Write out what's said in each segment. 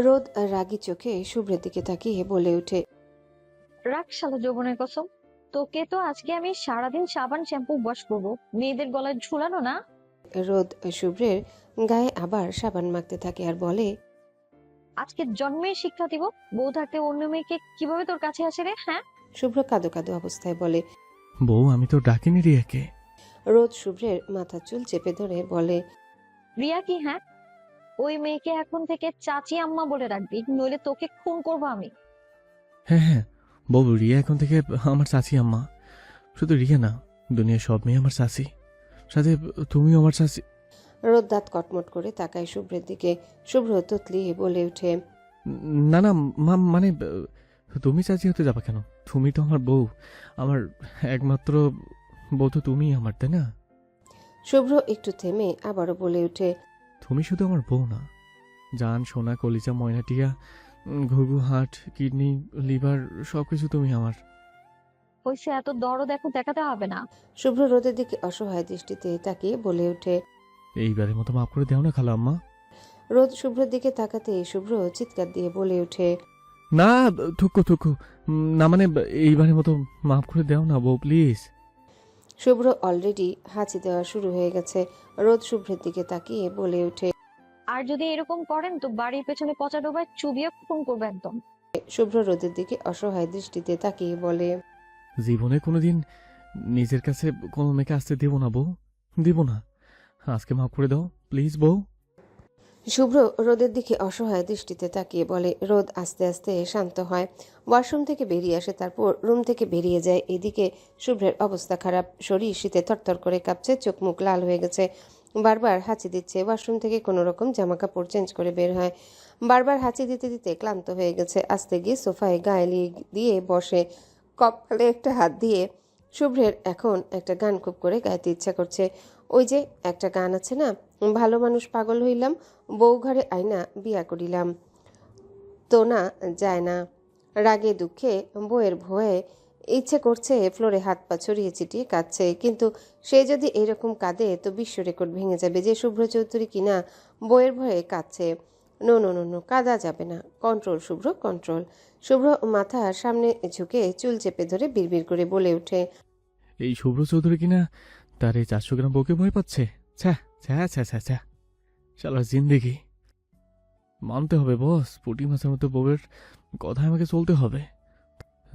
রোদ রাগী চোখে শুভ্রের দিকে তাকিয়ে বলে ওঠে, রাখ শালা যৌবনের কসম। তোকে তো আজকে আমি সারাদিন সাবান শ্যাম্পু ওয়াশ করবো, মেয়েদের গলায় ঝুলানো না। রোদ শুভ্রের গায়ে আবার সাবান মাখতে থাকে আর বলে, আজকে জন্মের শিক্ষা দিব, বউ থাকতে অন্য মেয়েকে কিভাবে তোর কাছে আসে রে? হ্যাঁ, শুভ্র কাঁদো কাঁদো অবস্থায় বলে। বউ, আমি তো ডাকিনি রিয়াকে। রোদ শুভ্রের মাথার চুল চেপে ধরে বলে, রিয়া কি? হ্যাঁ, ওই মেয়েকে এখন থেকে চাচি আম্মা বলে রাখবি, নইলে তোকে খুন করবো আমি। হ্যাঁ হ্যাঁ, বউ, রিয়া এখন থেকে আমার চাচি আম্মা। শুধু রিয়া না, দুনিয়ার সব মেয়ে আমার চাচি, সাথে তুমিও আমার চাচি। রোদ দাঁত কটমট করে তাকায় শুভ্রের দিকে। শুভ্র তোতলিয়ে বলে ওঠে, না না, মানে তুমি চাচি হতে যাবা কেন? তুমি তো আমার বউ, আমার একমাত্র বউ তো তুমিই আমার, তাই না? শুভ্র একটু থেমে আবারও বলে ওঠে, তুমি শুধু আমার বউ না, জান, সোনা, কলিজা, ময়নাটিয়া, ঘুঘু, হাট, কিডনি, লিভার, সবকিছু তুমি আমার। হইছে, এত দরদ এখন দেখাতে হবে না। শুভ্র রোদের দিকে অসহায় দৃষ্টিতে তাকিয়ে বলে ওঠে। এইবারের মতো মাফ করে দেও না খালা আম্মা। রোদ শুভ্রের দিকে তাকাতে শুভ্র চিৎকার দিয়ে বলে ওঠে, না, থুকু থুকু, না মানে এইবারের মতো মাফ করে দেও না বউ, প্লিজ। শুভ্র অলরেডি হাঁচি দেওয়া শুরু হয়ে গেছে। রোদ শুভ্রের দিকে তাকিয়ে বলে ওঠে, আর যদি এরকম করেন তো বাড়ির পেছনে পচা ডোবায় চুবিয়ে খুন করবো একদম। শুভ্র রোদের দিকে অসহায় দৃষ্টিতে তাকিয়ে বলে, জীবনে কোনোদিন নিজের কাছে কোনো মেয়েকে আসতে দেবো না বউ, দিব না। আজকে মাফ করে দাও প্লিজ বউ। শুভ্র রোদের দিকে অসহায় দৃষ্টিতে তাকিয়ে বলে। রোদ আস্তে আস্তে শান্ত হয়, ওয়াশরুম থেকে বেরিয়ে আসে, তারপর রুম থেকে বেরিয়ে যায়। এদিকে শুভ্রের অবস্থা খারাপ, শরীর শীতে থরথর করে কাঁপছে, চোখ মুখ লাল হয়ে গেছে, বারবার হাঁচি দিচ্ছে। ওয়াশরুম থেকে কোনো রকম জামা কাপড় চেঞ্জ করে বের হয়, বারবার হাঁচি দিতে দিতে ক্লান্ত হয়ে গেছে। আস্তে গিয়ে সোফায় গায়ে দিয়ে বসে, কপালে একটা হাত দিয়ে। শুভ্রের এখন একটা গান খুব করে গাইতে ইচ্ছা করছে। ওই যে একটা গান আছে না, ভালো মানুষ পাগল হইলাম, বউ ঘরে আইনা বিয়া করিলাম, তো না যায় না, রাগে দুঃখে বউয়ের ভয়ে। ইচ্ছে করছে ফ্লোরে হাত পা ছড়িয়ে ছিটিয়ে কাঁদছে, কিন্তু সে যদি এরকম কাঁদে তো বিশ্ব রেকর্ড ভেঙে যাবে যে শুভ্র চৌধুরী কিনা বউয়ের ভয়ে কাঁদছে। নো নো নো নো, কাঁদা যাবে না, কন্ট্রোল শুভ্র, কন্ট্রোল। শুভ্র মাথার সামনে ঝুঁকে চুল চেপে ধরে বিড়বিড় করে বলে ওঠে, এই শুভ্র চৌধুরী কিনা তার এই 400 গ্রাম বউকে ভয় পাচ্ছে? ছ্যা ছ্যা ছ্যা ছ্যা ছ্যা, শালার জিন্দেগি। মানতে হবে বস, পুঁটি মাছের মতো বউয়ের কথায় আমাকে চলতে হবে।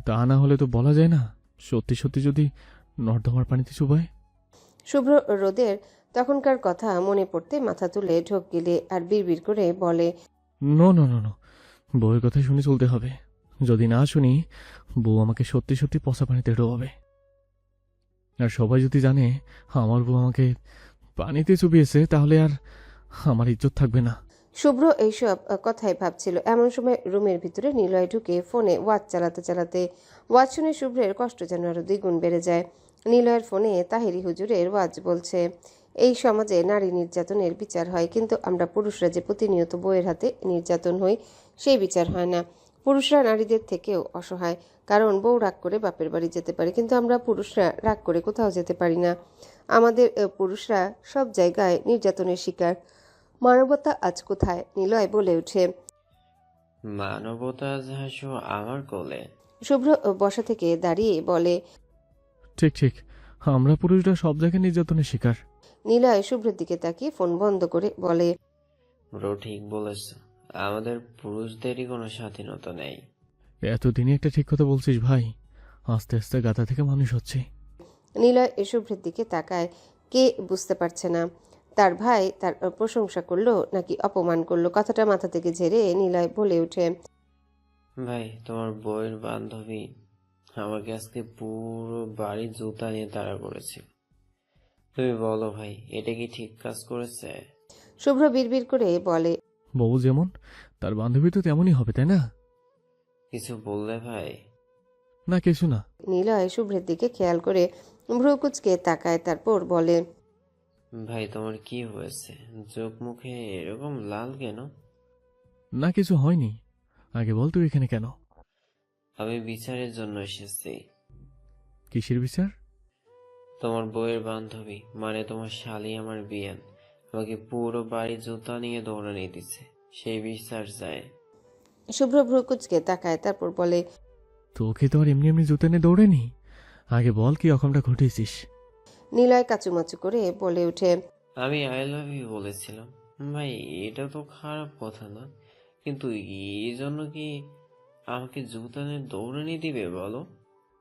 তা না হলে তো বলা যায় না, সত্যি সত্যি যদি নর্দমার পানিতে চুবায়। শুভ্র রোদের তখনকার কথা মনে পড়তে মাথা তুলে ঢোক গিলে আর বিড়বিড় করে বলে, নো নো নো নো, বউয়ের কথা শুনে চলতে হবে। যদি না শুনি, বউ আমাকে সত্যি সত্যি পচা পানিতে ডোবাবে। আর সবাই যদি জানে আমার বউ আমাকে পানিতে চুবিয়েছে, তাহলে আর আমার ইজ্জত থাকবে না। শুভ্র এইসব কথাই ভাবছিল। এমন সময় রুমের ভিতরে নিলয় ঢুকে ফোনে ওয়াচ চালাতে চালাতে। ওয়াচ শুনে শুভ্রের কষ্ট যেন আরো দ্বিগুণ বেড়ে যায়। নিলয়ের ফোনে তাহেরি হুজুরের ওয়াজ বলছে, এই সমাজে নারী নির্যাতনের বিচার হয়, কিন্তু আমরা পুরুষরা যে প্রতিনিয়ত বইয়ের হাতে নির্যাতন হই সেই বিচার হয় না। পুরুষরা নারীদের থেকেও অসহায়, কারণ বউ রাগ করে বাপের বাড়ি যেতে পারে, কিন্তু আমরা পুরুষরা রাগ করে কোথাও যেতে পারি না। আমাদের পুরুষরা সব জায়গায় নির্যাতনের শিকার। মানবতা আজ কোথায়? নিলয় বলে ওঠে। মানবতা হাসো আমার কোলে। শুভ্র বসা থেকে দাঁড়িয়ে বলে। ঠিক ঠিক, আমরা পুরুষরা সব জায়গায় নির্যাতনের শিকার। নিলয় শুভ্রের দিকে তাকিয়ে ফোন বন্ধ করে বলে, ব্রো ঠিক বলেছ, আমাদের পুরুষদেরই কোনো স্বাধীনতা নেই। এতদিনই একটা ঠিক কথা বলছিস ভাই, আস্তে আস্তে গাধা থেকে মানুষ হচ্ছে। নিলয় শুভ্রের দিকে তাকায়, কে বুঝতে পারছে না তার ভাই তার প্রশংসা করলো নাকি অপমান করলো। কথাটা মাথা থেকে ঝেড়ে নিলয় বলে ওঠে, ভাই, তোমার বউয়ের বান্ধবী আমাকে আজকে পুরো বাড়ি জুতা নিয়ে তাড়া করেছে। তুমি বলো ভাই, এটা কি ঠিক কাজ করেছে? শুভ্র বিড়বিড় করে বলে, বউ যেমন তার বান্ধবী তো তেমনই হবে, তাই না? কিছু বললে ভাই? না কিছু না। নিলয় শুভ্রের দিকে খেয়াল করে ভ্রু কুচকে তাকায়, তারপর বলে, ভাই তোমার কি হয়েছে? চোখ মুখে এরকম লাল কেন? না কিছু হয়নি, আগে বল তুই এখানে কেন? আমি বিচারের জন্য এসেছি। কিসের বিচার? তোমার বউয়ের বান্ধবী মানে তোমার শালি আমার বিয়ান আমাকে পুরো বাড়ি জুতা নিয়ে দৌড়ানি দিছে, সেই বিশ্বাস যায়। শুভ্র ভ্রু কুঁচকে তাকায়, তারপর বলে, তোকে তো আর এমনি এমনি জুতা নিয়ে দৌড়েনি। আগে বল কি রকমটা ঘটিয়েছিস। নিলয় কাচুমাচু করে বলে ওঠে, আমি আই লাভ ইউ বলেছিলাম। ভাই এটা তো খারাপ কথা না, কিন্তু এই জন্য কি আমাকে জুতা নিয়ে দৌড়ানি দিবে বলো?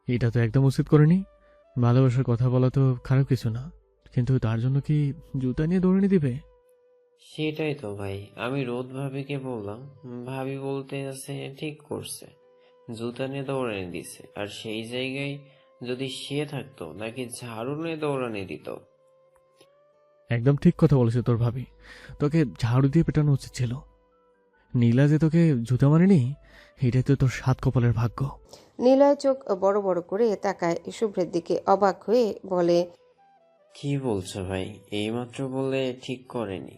এটা তো একদম উচিত করেনি। ভালোবাসার কথা বলা তো খারাপ কিছু না, কিন্তু তার জন্য কি জুতা নিয়ে দৌড়ানি দিবে? সেটাই তো ভাই, আমি রোদ ভাবিকে বললাম, ভাবি বলতে আছে ঠিক করছে, জুতা নিয়ে দৌড়ানি দিছে। আর সেই জায়গায় যদি সে থাকতো নাকি ঝাড়ু নিয়ে দৌড়ানি দিত। একদম ঠিক কথা বলেছে তোর ভাবি, তোকে ঝাড়ু দিয়ে পেটানো উচিত ছিল। নীলা যে তোকে জুতা মারেনি, এটাই তো তোর সাত কপালের ভাগ্য। নিলয় চোখ বড় বড় করে তাকায় শুভ্রের দিকে, অবাক হয়ে বলে, কি বলছো ভাই? এইমাত্র বলে ঠিক করেনি,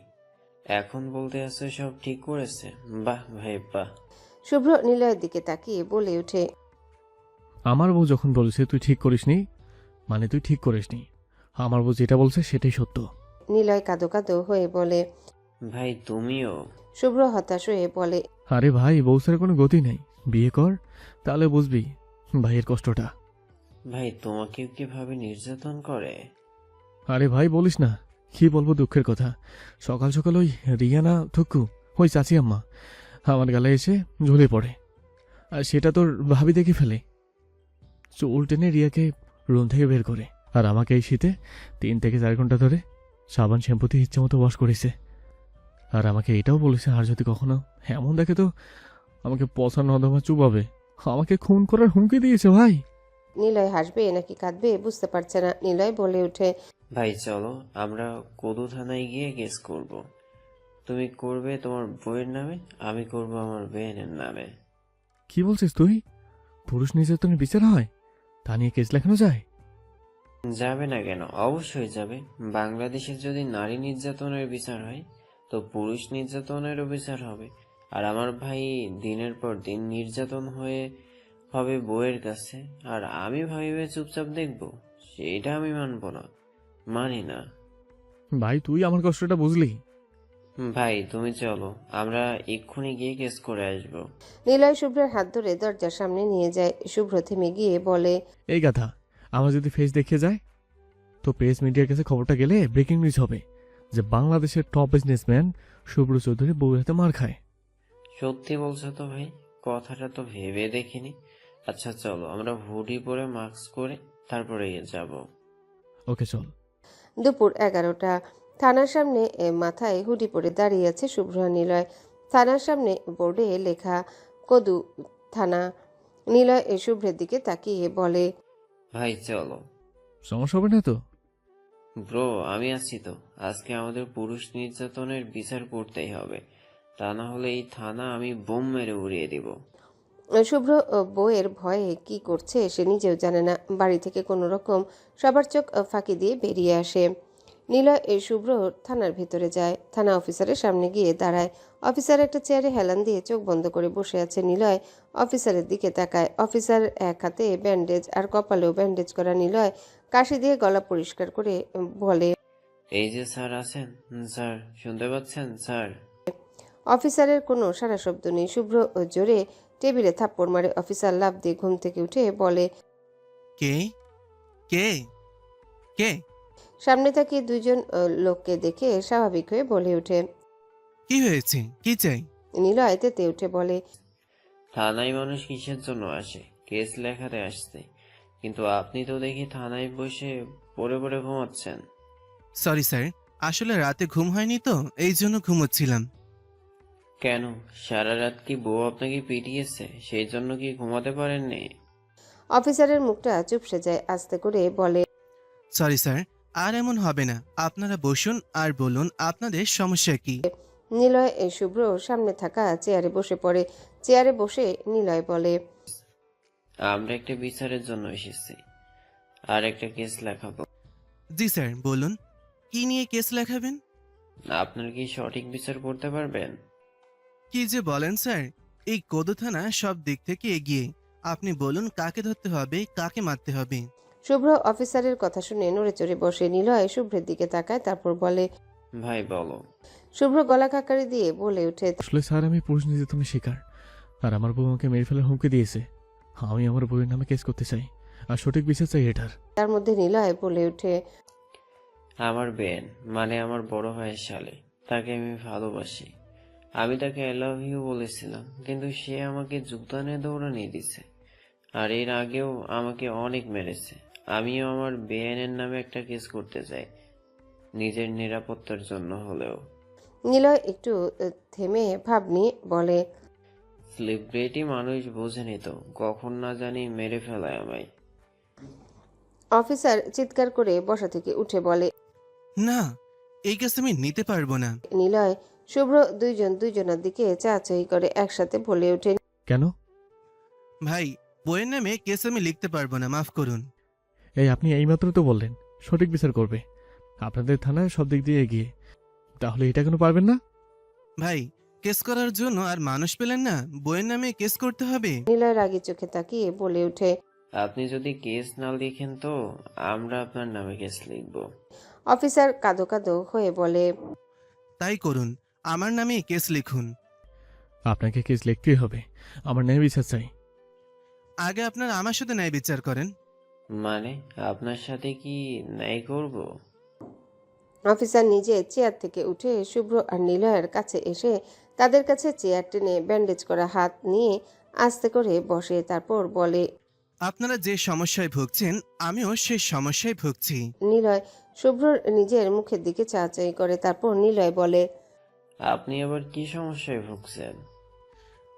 এখন বলতে আছে সব ঠিক করেছে। বাহ ভাই বাহ। শুভ্র নিলয়ের দিকে তাকিয়ে বলে ওঠে, আমার বউ যখন বলেছে তুই ঠিক করিসনি, মানে তুই ঠিক করিসনি। আমার বউ যেটা বলছে সেটাই সত্য। নিলয় কাঁদো কাঁদো হয়ে বলে। ভাই তুমিও? শুভ্র হতাশ হয়ে বলে, আরে ভাই, বউ ছাড়া কোনো গতি নেই। বিয়ে কর, তাহলে বুঝবি ভাইয়ের কষ্টটা। ভাই তোমাকেও কিভাবে নির্যাতন করে? আরে ভাই বলিস না, কি বলবো দুঃখের কথা। সকাল সকাল ওই রিয়ানা থুকু, ওই চাচি আম্মা আমার গালে এসে ঝুলে পড়ে, আর সেটা তোর ভাবি দেখে ফেলে। চুল টেনে রিয়াকে রুম থেকে বের করে, আর আমাকে এই শীতে 3 থেকে 4 ঘন্টা ধরে সাবান শ্যাম্পু দিয়ে ইচ্ছে মতো ওয়াশ করেছে। আর আমাকে এটাও বলেছে, আর যদি কখনো এমন দেখে তো আমাকে পচা নর্দমা চুবাবে। আমাকে খুন করার হুমকি দিয়েছে ভাই। নিলয় হাসবে নাকি কাঁদবে বুঝতে পারছে না। নিলয় বলে ওঠে, ভাই চলো আমরা কদু থানায় গিয়ে কেস করব। তুমি করবে তোমার বউয়ের নামে, আমি করব আমার বেনের নামে। কি বলছিস তুই? পুরুষ নির্যাতনের বিচার হয়, তা নিয়ে কেস লেখানো যায়? যাবে না কেন? অবশ্যই যাবে। বাংলাদেশে যদি নারী নির্যাতনের বিচার হয়, তো পুরুষ নির্যাতনেরও বিচার হবে। আর আমার ভাই দিনের পর দিন নির্যাতন হয়ে হবে বউয়ের কাছে, আর আমি ভাইবে চুপচাপ দেখব? সেটা আমি মানব না, মানি না। ভাই তুই আমার কষ্টটা বুঝলি? ভাই তুমি চলো, আমরা এক্ষুনি গিয়ে কেস করে আসবো। নিলয় শুভ্রের হাত ধরে দরজার সামনে নিয়ে যায়। শুভ্র থেমে গিয়ে বলে, এই গাধা, আমার যদি ফেস দেখিয়ে যায় তো প্রেস মিডিয়ার কাছে খবরটা গেলে ব্রেকিং নিউজ হবে যে বাংলাদেশের টপ বিজনেসম্যান শুভ্র চৌধুরী বউয়ের হাতে মার খায়। সত্যি বলছো তো ভাই? কথাটা তো ভেবে দেখিনি। আচ্ছা চলো, আমরা হুডি পরে মাস্ক করে তারপরে যাব। ওকে চল। দুপুর 11টা। থানার সামনে মাথায় হুডি পরে দাঁড়িয়ে আছে শুভ্র আর নিলয়। থানার সামনে বোর্ডে লেখা কদু থানা। নিলয় শুভ্রের দিকে তাকিয়ে বলে, ভাই চলো। সমস্যা হবে না তো? ব্রো আমি আছি তো। আজকে আমাদের পুরুষ নির্যাতনের বিচার করতেই হবে, তা না হলে এই থানা আমি বোম মেরে উড়িয়ে দিব। শুভ্র বউয়ের ভয়ে কি করছে সে নিজেও জানে না। বাড়ি থেকে কোনো রকম সবার চোখ ফাঁকি দিয়ে বেরিয়ে আসে। নিলয় শুভ্র থানার ভিতরে যায়। থানা অফিসারের সামনে গিয়ে দাঁড়ায়। অফিসার একটা চেয়ারে হেলান দিয়ে চোখ বন্ধ করে বসে আছে। নিলয় অফিসারের দিকে তাকায়। অফিসার এক হাতে ব্যান্ডেজ আর কপালেও ব্যান্ডেজ করা। নিলয় কাশি দিয়ে গলা পরিষ্কার করে বলে, এই যে স্যার আছেন। স্যার শুনতে পাচ্ছেন স্যার? অফিসারের কোনো সারা শব্দ নেই। শুভ্র জোরে টেবিলে থাপ্পড় মারে। অফিসার লাফ দিয়ে ঘুম থেকে উঠে বলে, কে কে কে? সামনে তাকিয়ে দুইজন লোককে দেখে স্বাভাবিক হয়ে বলে ওঠে। কি হয়েছে? কি চাই? নিলয় তেতে উঠে বলে, থানায় মানুষ কিসের জন্য আসে? কেস লেখাতে আসছে। কিন্তু আপনি তো দেখি থানায় বসে পড়ে পড়ে ঘুমাচ্ছেন। সরি স্যার, আসলে রাতে ঘুম হয়নি তো, এই জন্য ঘুমোচ্ছিলাম। কেন, সারা রাত কি বউ আপনাকে পিটিয়েছে, সেই জন্য কি ঘুমাতে পারেননি? অফিসারের মুখটা চুপসে যায়। আস্তে করে বলে, সরি স্যার, আর এমন হবে না। আপনারা বসুন আর বলুন আপনাদের সমস্যা কি। নিলয় শুভ্র সামনে থাকা চেয়ারে বসে পড়ে। চেয়ারে বসে নিলয় বলে, আমরা একটা বিচারের জন্য এসেছি, আর একটা কেস লেখাবো। জি স্যার বলুন, কি নিয়ে কেস লেখাবেন? আপনার কি সঠিক বিচার করতে পারবেন? কি যে বলেন স্যার, এই কদু থানা সব দিক থেকে এগিয়ে। আপনি বলুন কাকে ধরতে হবে, কাকে মারতে হবে। শুভ্র অফিসারের কথা শুনে নড়ে চড়ে বসে। নিলয় শুভ্রের দিকে তাকায়, তারপর বলে। ভাই বলো। শুভ্র গলা কাকারি দিয়ে বলে ওঠে। আসলে স্যার আমি পুরুষ নির্যাতনের শিকার, আর আমার বউ আমাকে মেরে ফেলার হুমকি দিয়েছে। আমি আমার বউয়ের নামে কেস করতে চাই, আর সঠিক বিচার চাই এটার। তার মধ্যে নিলয় বলে ওঠে। আমার বেন মানে আমার বড় ভাইয়ের শালে, তাকে আমি ভালোবাসি। আমি তাকে আই লাভ ইউ বলেছিলাম, কিন্তু সে আমাকে যুক্তানে দৌড়ানি দিছে। আর এর আগেও আমাকে অনেক মেরেছে। আমিও আমার বেআইনের নামে একটা কেস করতে চাই, নিজের নিরাপত্তার জন্য হলেও। নিলয় একটু থেমে ভাব নিয়ে বলে। সেলিব্রিটি মানুষ বোঝেনি তো, কখন না জানি মেরে ফেলায় আমায়। অফিসার চিৎকার করে বসা থেকে উঠে বলে। না, এই কেস আমি নিতে পারবো না। নিলয় শুভ্র দুইজনের দিকে চাচাই করে একসাথে বলে ওঠে। কেন? ভাই, বইয়ের নামে কেস আমি লিখতে পারবো না, মাফ করুন। এই আপনি এইমাত্র তো বললেন সঠিক বিচার করবে, আপনাদের থানায় সব দিক দিয়ে এগিয়ে, তাহলে এটা কেন পারবেন না? ভাই, কেস করার জন্য আর মানুষ পেলেন না, বইয়ের নামে কেস করতে হবে। নিলয় রাগী চোখে তাকিয়ে বলে ওঠে। আপনি যদি কেস না লিখেন তো আমরা আপনার নামে কেস লিখব। অফিসার কাঁদো কাঁদো হয়ে বলে। তাই করুন, আমার নামে কেস লিখুন। আপনাকে কেস লিখতেই হবে, আমার ন্যায় বিচার চাই। আগে আপনারা আমার সাথে ন্যায় বিচার করেন। মানে আপনার সাথে কি ন্যায় করব? অফিসার নিজে চেয়ার থেকে উঠে শুভ্র আর নিলয়ের কাছে এসে তাদের কাছে চেয়ার টেনে ব্যান্ডেজ করা হাত নিয়ে আস্তে করে বসে, তারপর বলে। আপনারা যে সমস্যায় ভুগছেন, আমিও সেই সমস্যায় ভুগছি। নিলয় শুভ্রর নিজের মুখের দিকে চাচাই করে, তারপর নিলয় বলে। আপনি আবার কি সমস্যায় ভুগছেন?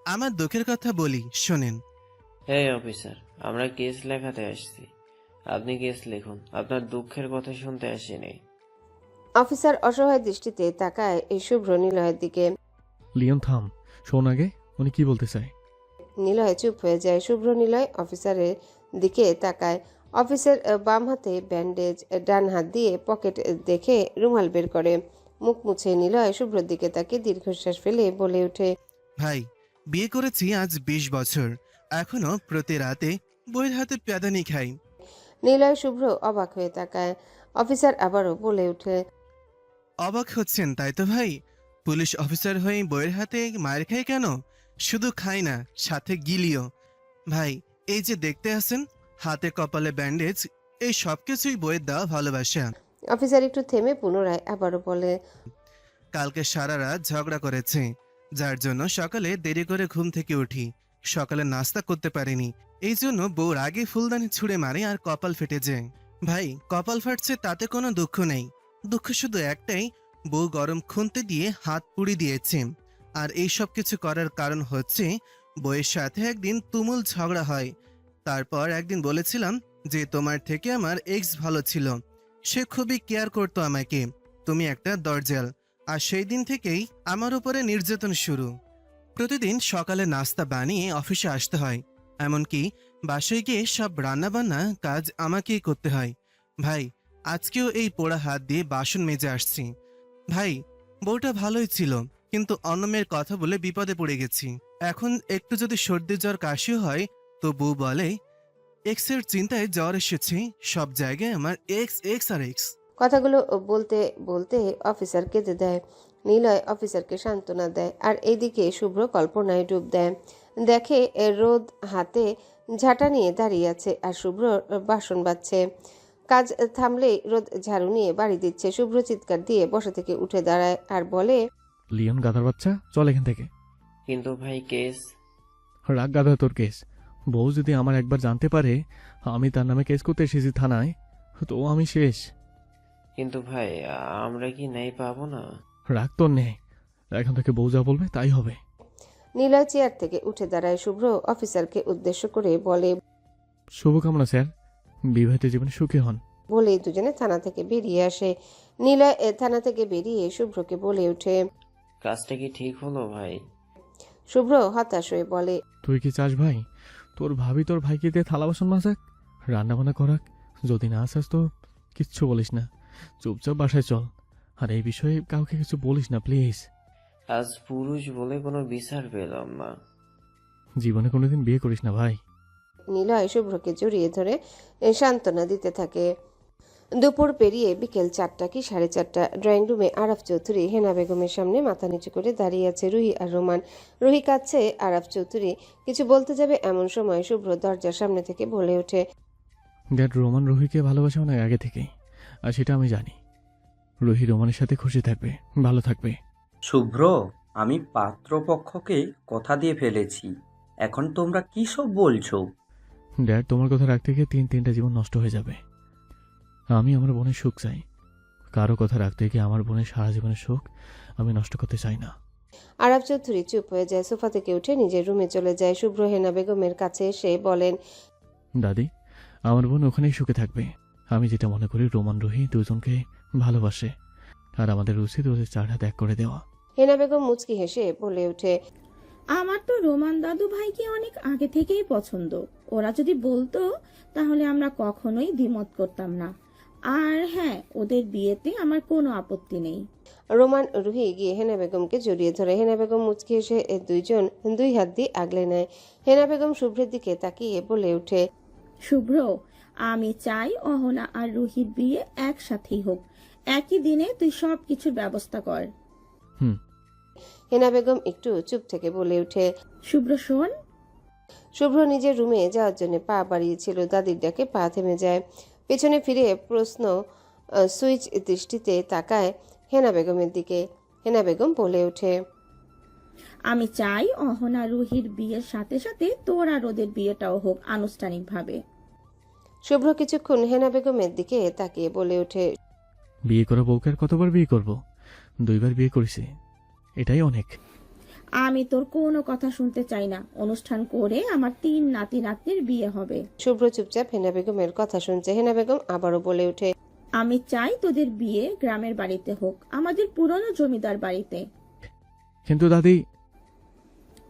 আমার দুঃখের কথা বলি, শোনেন। এই অফিসার, আমরা কেস লেখাতে আসছি, আপনি কেস লিখুন, আপনার দুঃখের কথা শুনতে আসিনি। অফিসার অসহায় দৃষ্টিতে তাকায় এই শুভ্র নিলয়ের দিকে। লিওন থাম, শোন আগে উনি কি বলতে চায়। নিলয় চুপ হয়ে যায়। শুভ্র নিলয় অফিসারের দিকে তাকায়। অফিসের বাম হাতে ব্যান্ডেজ, ডান হাত দিয়ে পকেট দেখে রুমাল বের করে। মুখ মুছে নিলয় শুভ্রর দিকে তাকিয়ে দীর্ঘশ্বাস ফেলে বলে ওঠে। ভাই, বিয়ে করেছি আজ 20 বছর, এখনো প্রতি রাতে বইয়ের হাতে প্যাদানি খাই। নিলয় শুভ্র অবাক হয়ে তাকায়। অফিসার আবারও বলে ওঠে। অবাক হচ্ছেন তাই তো ভাই? পুলিশ অফিসার হয়ে বইয়ের হাতে মার খাই কেন? শুধু খাই না, সাথে গিলিও। ভাই, এই যে দেখতে আছেন, হাতে কপালে ব্যান্ডেজ, এই সব কিছুই বইয়ের দেওয়া ভালোবাসা। অফিসার একটু থেমে পুনরায় আবারও বলে। কালকে সারা রাত ঝগড়া করেছে, যার জন্য সকালে দেরি করে ঘুম থেকে উঠি। সকালে নাস্তা করতে পারিনি, এই জন্য বউর আগে ফুলদানি ছুঁড়ে মারে আর কপাল ফেটে যায়। ভাই, কপাল ফাটছে তাতে কোনো দুঃখ নেই, দুঃখ শুধু একটাই, বউ গরম খুন্তি দিয়ে হাত পুড়ি দিয়েছে। আর এই সব কিছু করার কারণ হচ্ছে বউয়ের সাথে একদিন তুমুল ঝগড়া হয়। তারপর একদিন বলেছিলাম যে তোমার থেকে আমার এক্স ভালো ছিল, সে খুবই কেয়ার করতো আমাকে, তুমি একটা দরজাল। আর সেই দিন থেকেই আমার উপরে নির্যাতন শুরু। প্রতিদিন সকালে নাস্তা বানিয়ে অফিসে আসতে হয়, এমনকি বাসায় গিয়ে সব রান্নাবান্না কাজ আমাকেই করতে হয়। ভাই, আজকেও এই পোড়া হাত দিয়ে বাসন মেজে আসছি। ভাই, বউটা ভালোই ছিল, কিন্তু অন্য মেয়ের কথা বলে বিপদে পড়ে গেছি। এখন একটু যদি সর্দি জ্বর কাশিও হয় তো বউ বলে এক্সের চিন্তায় জ্বর এসেছে, সব জায়গায় আমার এক্স এক্স আর এক্স। কথাগুলো বলতে বলতে অফিসার কেঁদে দেয়। নিলয় অফিসারকে সান্ত্বনা দেয়, আর এইদিকে শুভ্র কল্পনায় ডুব দেয়। দেখে রোদ হাতে ঝাঁটা নিয়ে দাঁড়িয়ে আছে আর শুভ্র বাসন বাজছে। কাজ থামলেই রোদ ঝাড়ু নিয়ে বাড়ি দিচ্ছে। শুভ্র চিৎকার দিয়ে বসা থেকে উঠে দাঁড়ায় আর বলে। লিওন গাধার বাচ্চা, চল এখান থেকে। কিন্তু ভাই কেস। রাগ গাধা তোর কেস। বউ যদি আমার একবার জানতে পারে আমি তার নামে কেস করতে এসেছি থানায়, তো আমি শেষ। কিন্তু ভাই আমরা কি ন্যায় পাবো না? রাগ তোর নেই, এখন থেকে বউ যা বলবে তাই হবে। নিলয় চেয়ার থেকে উঠে দাঁড়ায়। শুভ্র অফিসারকে উদ্দেশ্য করে বলে। শুভকামনা স্যার, বিবাহিত জীবনে সুখী হন। বলেই দুজনে থানা থেকে বেরিয়ে আসে। নিলয় থানা থেকে বেরিয়ে শুভ্রকে বলে ওঠে। কাজটা কি ঠিক হলো ভাই? শুভ্র হতাশ হয়ে বলে। তুই কি চাস ভাই তোর ভাবি তোর ভাইকে দিয়ে থালা বাসন মাজাক, রান্না বান্না করাক? যদি না চাস তো কিচ্ছু বলিস না, চুপচাপ বাসায় চল, আর এই বিষয়ে কাউকে কিছু বলিস না প্লিজ। আজ পুরুষ বলে কোনো বিচার পেলাম না। জীবনে কোনোদিন বিয়ে করিস না ভাই। নিলয় শুভ্রকে জড়িয়ে ধরে সান্ত্বনা দিতে থাকে। দুপুর পেরিয়ে বিকেল 4টা কি 4:30 ড্রয়িং রুমে আরাফ চৌধুরী হেনা বেগমের সামনে মাথা নিচু করে দাঁড়িয়ে আছে রুহি আর রোমান। রুহি কাঁদছে, আরাফ চৌধুরী কিছু বলতে যাবে এমন সময় শুভ্র দরজার সামনে থেকে বলে ওঠে, ড্যাড, রোমান রুহিকে ভালোবাসে অনেক আগে থেকেই, আর সেটা আমি জানি। রুহি রোমানের সাথে খুশি থাকবে, ভালো থাকবে। শুভ্র, আমি পাত্রপক্ষকে কথা দিয়ে ফেলেছি। এখন তোমরা কি সব বলছো? ড্যাড, তোমার কথা রাখতে গিয়ে তিনটা জীবন নষ্ট হয়ে যাবে। আমি আমার বোনের সুখ চাই, কারো কথা রাখতে গিয়ে আমার বোনের সারা জীবনের সুখ আমি নষ্ট করতে চাই না। আরাফ চৌধুরী চুপ হয়ে যায়, সোফা থেকে উঠে নিজের রুমে চলে যায়। শুভ্র হেনা বেগমের কাছে এসে বলেন, দাদি, আমার বোন ওখানেই সুখে থাকবে। আমি যেটা মনে করি, রোমান রুহি দুজনকে ভালোবাসে, আর আমাদের উচিত ওদের চার হাত এক করে দেওয়া। হেনা বেগম মুচকি হেসে বলে ওঠে, আমার তো রোমান দাদু ভাইকে অনেক আগে থেকেই পছন্দ। ওরা যদি বলতো তাহলে আমরা কখনোই দ্বিমত করতাম না। আর হ্যাঁ, ওদের বিয়েতে আমার কোনো আপত্তি নেই। রোমান রুহি গিয়ে হেনা বেগমকে জড়িয়ে ধরে। হেনা বেগম মুচকি হেসে দুইজন দুই হাত দিয়ে আগলে নেয়। হেনা বেগম শুভ্রের দিকে তাকিয়ে বলে ওঠে, শুভ্র, আমি চাই অহনা আর রুহির বিয়ে একসাথেই হোক। একই দিনে তুই সব কিছুর ব্যবস্থা কর। হেনা বেগম একটু চুপ থেকে বলে ওঠে, শুভ্র শোন। শুভ্র নিজের রুমে যাওয়ার জন্য পা বাড়িয়েছিল, দাদির ডাকে পা থেমে যায়। পেছনে ফিরে প্রশ্ন সুইচ দৃষ্টিতে তাকায় হেনা বেগমের দিকে। হেনা বেগম বলে ওঠে, আমি চাই অহনা রুহির বিয়ের সাথে সাথে তোর আর ওদের বিয়েটাও হোক আনুষ্ঠানিকভাবে। শুভ্র কিছুক্ষণ হেনা বেগমের দিকে তাকিয়ে বলে ওঠে, বিয়ে করা বউকে আর কতবার বিয়ে করব? 2বার বিয়ে করেছি, এটাই অনেক। আমি তোর কোনো কথা শুনতে চাই না। অনুষ্ঠান করে আমার 3 নাতি নাতনির বিয়ে হবে। শুভ্র চুপচাপ হেনা বেগমের কথা শুনছে। হেনা বেগম আবারও বলে ওঠে, আমি চাই তোদের বিয়ে গ্রামের বাড়িতে হোক, আমাদের পুরনো জমিদার বাড়িতে। কিন্তু দাদি।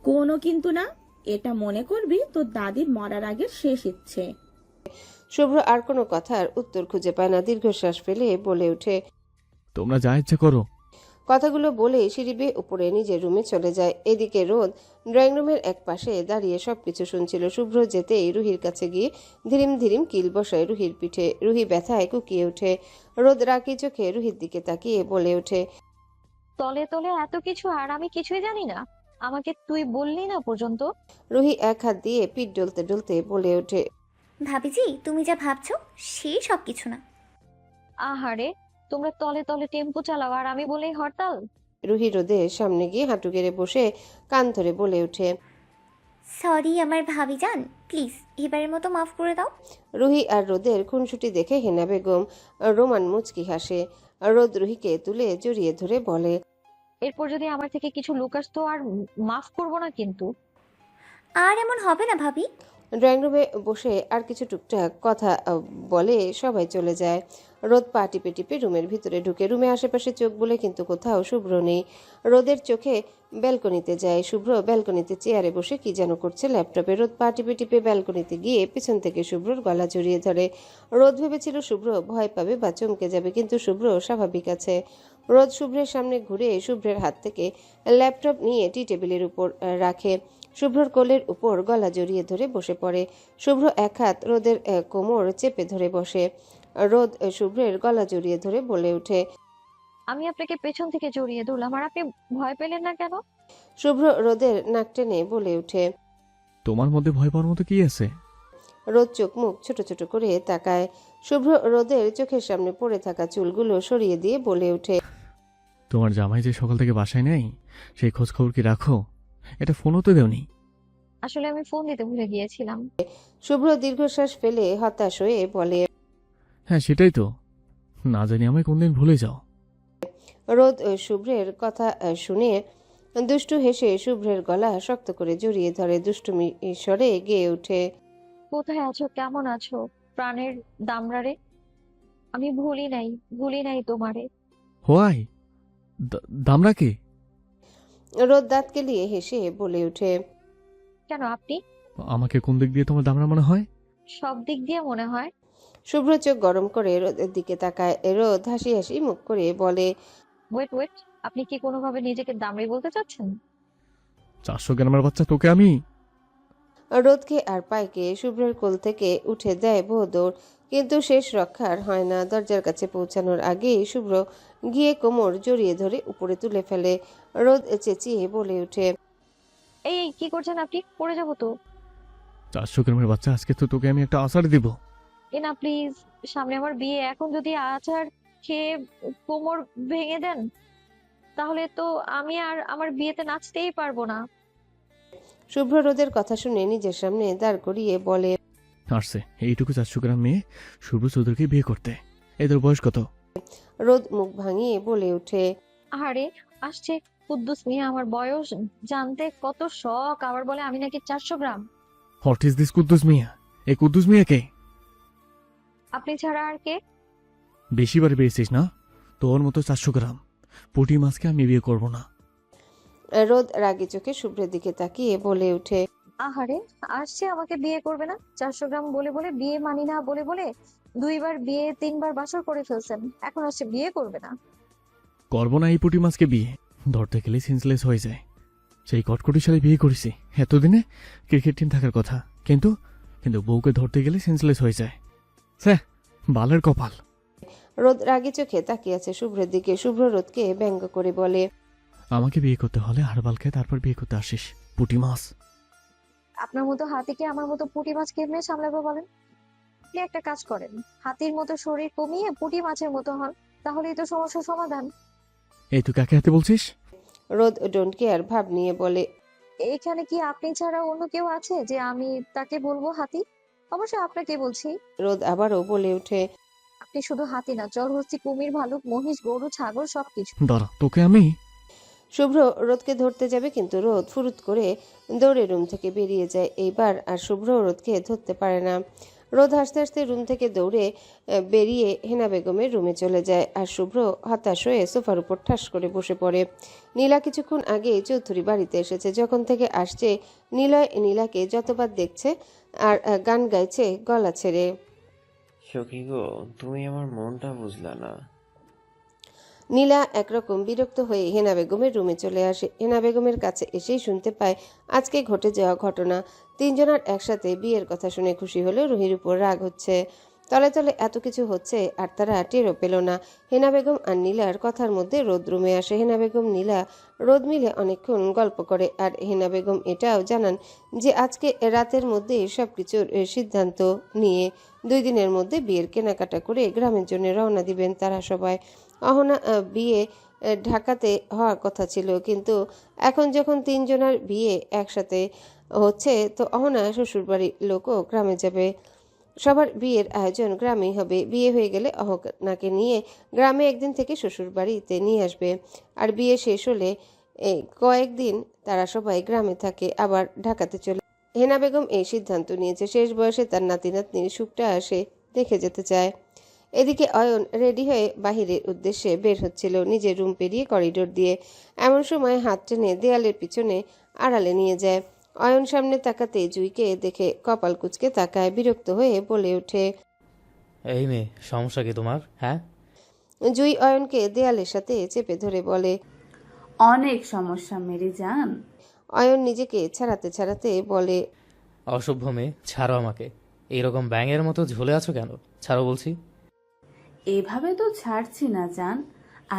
কোনো কিন্তু না, এটা মনে করবি তোর দাদির মরার আগের শেষ ইচ্ছে। শুভ্র আর কোনো কথার উত্তর খুঁজে পায় না, দীর্ঘশ্বাস ফেলে বলে ওঠে, তোমরা যা ইচ্ছা করো। কথাগুলো বলে সিঁড়ি বেয়ে উপরে নিজের রুমে চলে যায়। এদিকে রোদ ড্রয়িং রুমের এক পাশে দাঁড়িয়ে সবকিছু শুনছিল। শুভ্র যেতেই রুহির কাছে গিয়ে ধীরিম ধীরিম কিল বসায় রুহির পিঠে। রুহি ব্যথায় কুকিয়ে ওঠে। রোদ রাগি চোখে রুহির দিকে তাকিয়ে বলে ওঠে, তলে তলে এত কিছু আর আমি কিছুই জানি না? আমাকে তুই বললি না পর্যন্ত। রুহি এক হাত দিয়ে পিঠ ডলতে ডলতে বলে ওঠে, ভাবিজি, তুমি যা ভাবছো সেই সব কিছু না। আহারে, তোমরা তলে তলে টেম্পো চালাও আর আমি বলেই হরতাল। রুহি রোদের সামনে গিয়ে হাঁটু গেড়ে বসে কান ধরে বলে ওঠে, সরি আমার ভাবিজান, প্লিজ এবারের মতো মাফ করে দাও। রুহি আর রোদের খুনসুটি দেখে হেনা বেগম রোমান মুচকি হাসে। রোদ রুহিকে তুলে জড়িয়ে ধরে বলে, এরপর যদি আমার থেকে কিছু লুকাস তো আর মাফ করবো না কিন্তু। আর এমন হবে না ভাবি। ড্রয়িং রুমে বসে আর কিছু টুকটাক কথা বলে সবাই চলে যায়। রোদ পা টিপে টিপে রুমের ভিতরে ঢুকে। রুমে আশেপাশে চোখ বলে কিন্তু কোথাও শুভ্র নেই। রোদের চোখে ব্যালকনিতে যায়। শুভ্র ব্যালকনিতে চেয়ারে বসে কি যেন করছে ল্যাপটপে। রোদ পা টিপে টিপে ব্যালকনিতে গিয়ে পিছন থেকে শুভ্রর গলা জড়িয়ে ধরে। রোদ ভেবেছিল শুভ্র ভয় পাবে বা চমকে যাবে, কিন্তু শুভ্র স্বাভাবিক আছে। রোদ শুভ্রের সামনে ঘুরে শুভ্রের হাত থেকে ল্যাপটপ নিয়ে টি টেবিলের উপর রাখে। শুভ্রর কোলের উপর গলা জড়িয়ে ধরে বসে পড়ে। শুভ্র এক হাত রোদের কোমর চেপে ধরে বসে। রোদ শুভ্রের গলা জড়িয়ে ধরে বলে ওঠে, আমি আপনাকে পেছন থেকে জড়িয়ে ধরলাম আর আপনি ভয় পেলেন না কেন? শুভ্র রোদের নাক টেনে বলে ওঠে। তোমার মধ্যে ভয় পাওয়ার মতো কি আছে? রোদ চোখ মুখ ছোট ছোট করে তাকায়। শুভ্র রোদের চোখের সামনে পড়ে থাকা চুলগুলো সরিয়ে দিয়ে বলে ওঠে, তোমার জামাই যে সকাল থেকে বাসায় নেই, সেই খোঁজ খবর কি রাখো? এটা ফোনও তো দেওনি। আসলে আমি ফোন দিতে ভুলে গিয়েছিলাম। শুভ্র দীর্ঘশ্বাস ফেলে হতাশ হয়ে বলে, হ্যাঁ সেটাই তো, না জানি আমায় কোনদিন ভুলে যাও। রোদ শুভ্রের কথা শুনে দুষ্টু হেসে শুভ্রের গলা শক্ত করে জড়িয়ে ধরে। দুষ্টুমি স্বরে গেয়ে ওঠে, কোথায় আছো, কেমন আছো প্রাণের দামড়ারে? আমি ভুলি নাই তোমারে। হোয়াই? দামরা কে? রোদ দাঁত কেলিয়ে হেসে বলে ওঠে, কেন আপনি? আমাকে কোন দিক দিয়ে তোমার দামরা মনে হয়? সব দিক দিয়ে মনে হয়। শুভ্র চোখ গরম করে রোদের দিকে তাকায়। রোদ হাসি হাসি মুখ করে বলে, ওয়েট, আপনি কি কোনোভাবে নিজেকে দামড়ি বলতে চাচ্ছেন? 400 গ্রামের বাচ্চা তোকে আমি? রোদকে আর পায়কে শুভ্রের কোল থেকে উঠে দেয় বহুদৌড়, কিন্তু শেষ রক্ষার হয় না। দরজার কাছে পৌঁছানোর আগেই শুভ্র গিয়ে কোমর জড়িয়ে ধরে উপরে তুলে ফেলে। রোদ চেঁচিয়ে বলে ওঠে, এই এই, কি করছেন আপনি? পড়ে যাবো তো। 400 গ্রামের বাচ্চা, আজকে তো তোকে আমি একটা আছাড় দিব। এ না প্লিজ, সামনে আমার বিয়ে, এখন যদি আচার খেয়ে কোমর ভেঙে দেন তাহলে তো আমি আর আমার বিয়েতে নাচতেই পারবো না। শুভ্র রোদের কথা শুনে নিজের সামনে দাঁড় করিয়ে বলে, আসছে এইটুকু 400 গ্রাম মেয়ে শুভ্র চৌধুরীকে বিয়ে করতে। এদের বয়স কত? রোদ মুখ ভাঙিয়ে বলে ওঠে, আরে আসছে কুদ্দুস মিয়া, আমার বয়স জানতে কত শখ, আবার বলে আমি নাকি 400 গ্রাম। হোয়াট ইজ দিস কুদ্দুস মিয়া? এই কুদ্দুস মিয়া কে? আপনি ছাড়া আর কে? বেশি বার পেয়েছিস না? তোর মতো 400 গ্রাম পুঁটি মাছকে আমি বিয়ে করব না। রোদ রাগী চোখে শুভ্রের দিকে তাকিয়ে বলে ওঠে, আহারে আসছে আমাকে বিয়ে করবে না, 400 গ্রাম বলে বলে বিয়ে মানি না বলে বলে 2বার বিয়ে 3বার বাসর করে ফেলছেন, এখন আসছে বিয়ে করবে না। করবো না এই পুঁটি মাছকে বিয়ে। ধরতে গেলে সেন্সলেস হয়ে যায়। সেই কটকটি সালে বিয়ে করেছি, এতদিনে ক্রিকেট টিম থাকার কথা, কিন্তু কিন্তু বউকে ধরতে গেলে সেন্সলেস হয়ে যায়। স্যার, বালের কপাল। রোদ রাগী চোখে তাকিয়ে আছে শুভ্রের দিকে। শুভ্র রোদকে ব্যঙ্গ করে বলে, আমাকে বিয়ে করতে হলে হারবালকে তারপর বিয়ে করতে আসিস, পুঁটি মাছ। আপনার মতো হাতিকে আমার মতো পুঁটি মাছ কেমনে সামলাবো বলেন? আপনি একটা কাজ করেন, হাতির মতো শরীর কমিয়ে পুঁটি মাছের মতো হন, তাহলেই তো সমস্যার সমাধান। এই তুই কাকে হাতে বলছিস? রোদ ডোন্ট কেয়ার ভাব নিয়ে বলে, এখানে কি আপনি ছাড়া অন্য কেউ আছে যে আমি তাকে বলবো হাতি? অবশ্যই আপনাকে বলছি। রোদ আবারও বলে ওঠে, আপনি শুধু হাতি না, জলহস্তি, কুমির, ভালুক, মহিষ, গরু, ছাগল সবকিছু। দাঁড়া, তোকে আমি। শুভ্র রোদকে ধরতে যাবে, কিন্তু রোদ ফুরুত করে দৌড়ে রুম থেকে বেরিয়ে যায়। এইবার আর শুভ্র রোদকে ধরতে পারে না। রোদ হাসতে হাসতে রুম থেকে দৌড়ে বেরিয়ে হেনা বেগমের রুমে চলে যায়, আর শুভ্র হতাশ হয়ে সোফার উপর ঠাস করে বসে পড়ে। নীলা কিছুক্ষণ আগে চৌধুরী বাড়িতে এসেছে। যখন থেকে আসছে নীলয় নীলাকে যতবার দেখছে আর গান গাইছে গলা ছেড়ে। সখী গো, তুমি আমার মনটা বুঝলা না। নীলা একরকম বিরক্ত হয়ে হেনা বেগমের রুমে চলে আসে। হেনা বেগমের কাছে এসেই শুনতে পায় আজকে ঘটে যাওয়া ঘটনা। তিনজনার একসাথে বিয়ের কথা শুনে খুশি হলেও রুহির উপর রাগ হচ্ছে। তলে তলে এত কিছু হচ্ছে আর তারা টেরও পেল না। হেনা বেগম আর নীলার কথার মধ্যে রোদ রুমে আসে। হেনা বেগম নীলা রোদ মিলে অনেকক্ষণ গল্প করে, আর হেনা বেগম এটাও জানান যে আজকে রাতের মধ্যে সবকিছুর সিদ্ধান্ত নিয়ে 2 দিনের মধ্যে বিয়ের কেনাকাটা করে গ্রামের জন্য রওনা দিবেন তারা সবাই। অহনা বিয়ে ঢাকাতে হওয়ার কথা ছিল, কিন্তু এখন যখন তিনজনের বিয়ে একসাথে হচ্ছে তো অহনা শ্বশুরবাড়ির লোকও গ্রামে যাবে। সবার বিয়ের আয়োজন গ্রামেই হবে। বিয়ে হয়ে গেলে অহনাকে নিয়ে গ্রামে একদিন থেকে শ্বশুরবাড়িতে নিয়ে আসবে। আর বিয়ে শেষ হলে কয়েকদিন তারা সবাই গ্রামে থাকে, আবার ঢাকাতে চলে। হেনা বেগম এই সিদ্ধান্ত নিয়েছে, শেষ বয়সে তার নাতি নাতনির সুখটা আসে দেখে যেতে চায়। এদিকে অয়ন রেডি হয়ে বাহিরের উদ্দেশ্যে বের হচ্ছিল, নিজের রুম পেরিয়ে করিডোর দিয়ে। এমন সময় হাত টেনে দেয়ালের পিছনে আড়ালে নিয়ে যায়। অয়ন সামনে তাকাতে জুইকে দেখে কপাল কুঁচকে তাকায়, বিরক্ত হয়ে বলে ওঠে, এই মেয়ে, সমস্যা কি তোমার? হ্যাঁ, জুই অয়নকে দেয়ালের সাথে চেপে ধরে বলে, অনেক সমস্যা মেরে যান। অয়ন নিজেকে ছাড়াতে ছাড়াতে বলে, অসভ্য মেয়ে, ছাড়ো আমাকে। এইরকম ব্যাঙের মতো ঝুলে আছো কেন? ছাড়ো বলছি। এভাবে তো ছাড়ছি না জান,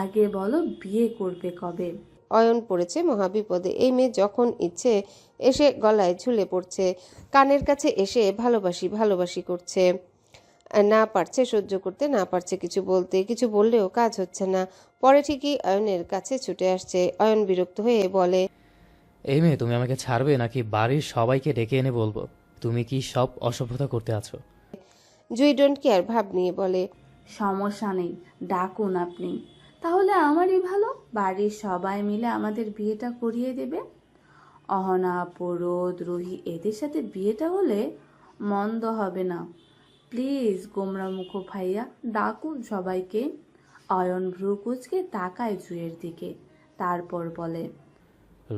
আগে বলো বিয়ে করবে কবে? অয়ন পড়েছে মহাবিপদে। এই মেয়ে যখন ইচ্ছে এসে গলায় ঝুলে পড়ছে, কানের কাছে এসে ভালোবাসি ভালোবাসি করছে। না পারছে সহ্য করতে, না পারছে কিছু বলতে, কিছু বললেও কাজ হচ্ছে না। পরে ঠিকই অয়নের কাছে ছুটে আসছে। অয়ন বিরক্ত হয়ে বলে, এই মেয়ে, তুমি আমাকে ছাড়বে নাকি বাড়ির সবাইকে ডেকে এনে বলবো তুমি কি সব অসভ্যতা করতে আছো? জুই ডোন্ট কেয়ার ভাব নিয়ে বলে, সমস্যা নেই, ডাকুন আপনি। তাহলে আমারই ভালো, বাড়ির সবাই মিলে আমাদের বিয়েটা করিয়ে দেবে। অহনা, পরদ, রুহি এদের সাথে বিয়েটা হলে মন্দ হবে না। প্লিজ গোমরামুখ ভাইয়া, ডাকুন সবাইকে। অয়ন ভ্রু কুচকে তাকায় জুয়ের দিকে, তারপর বলে,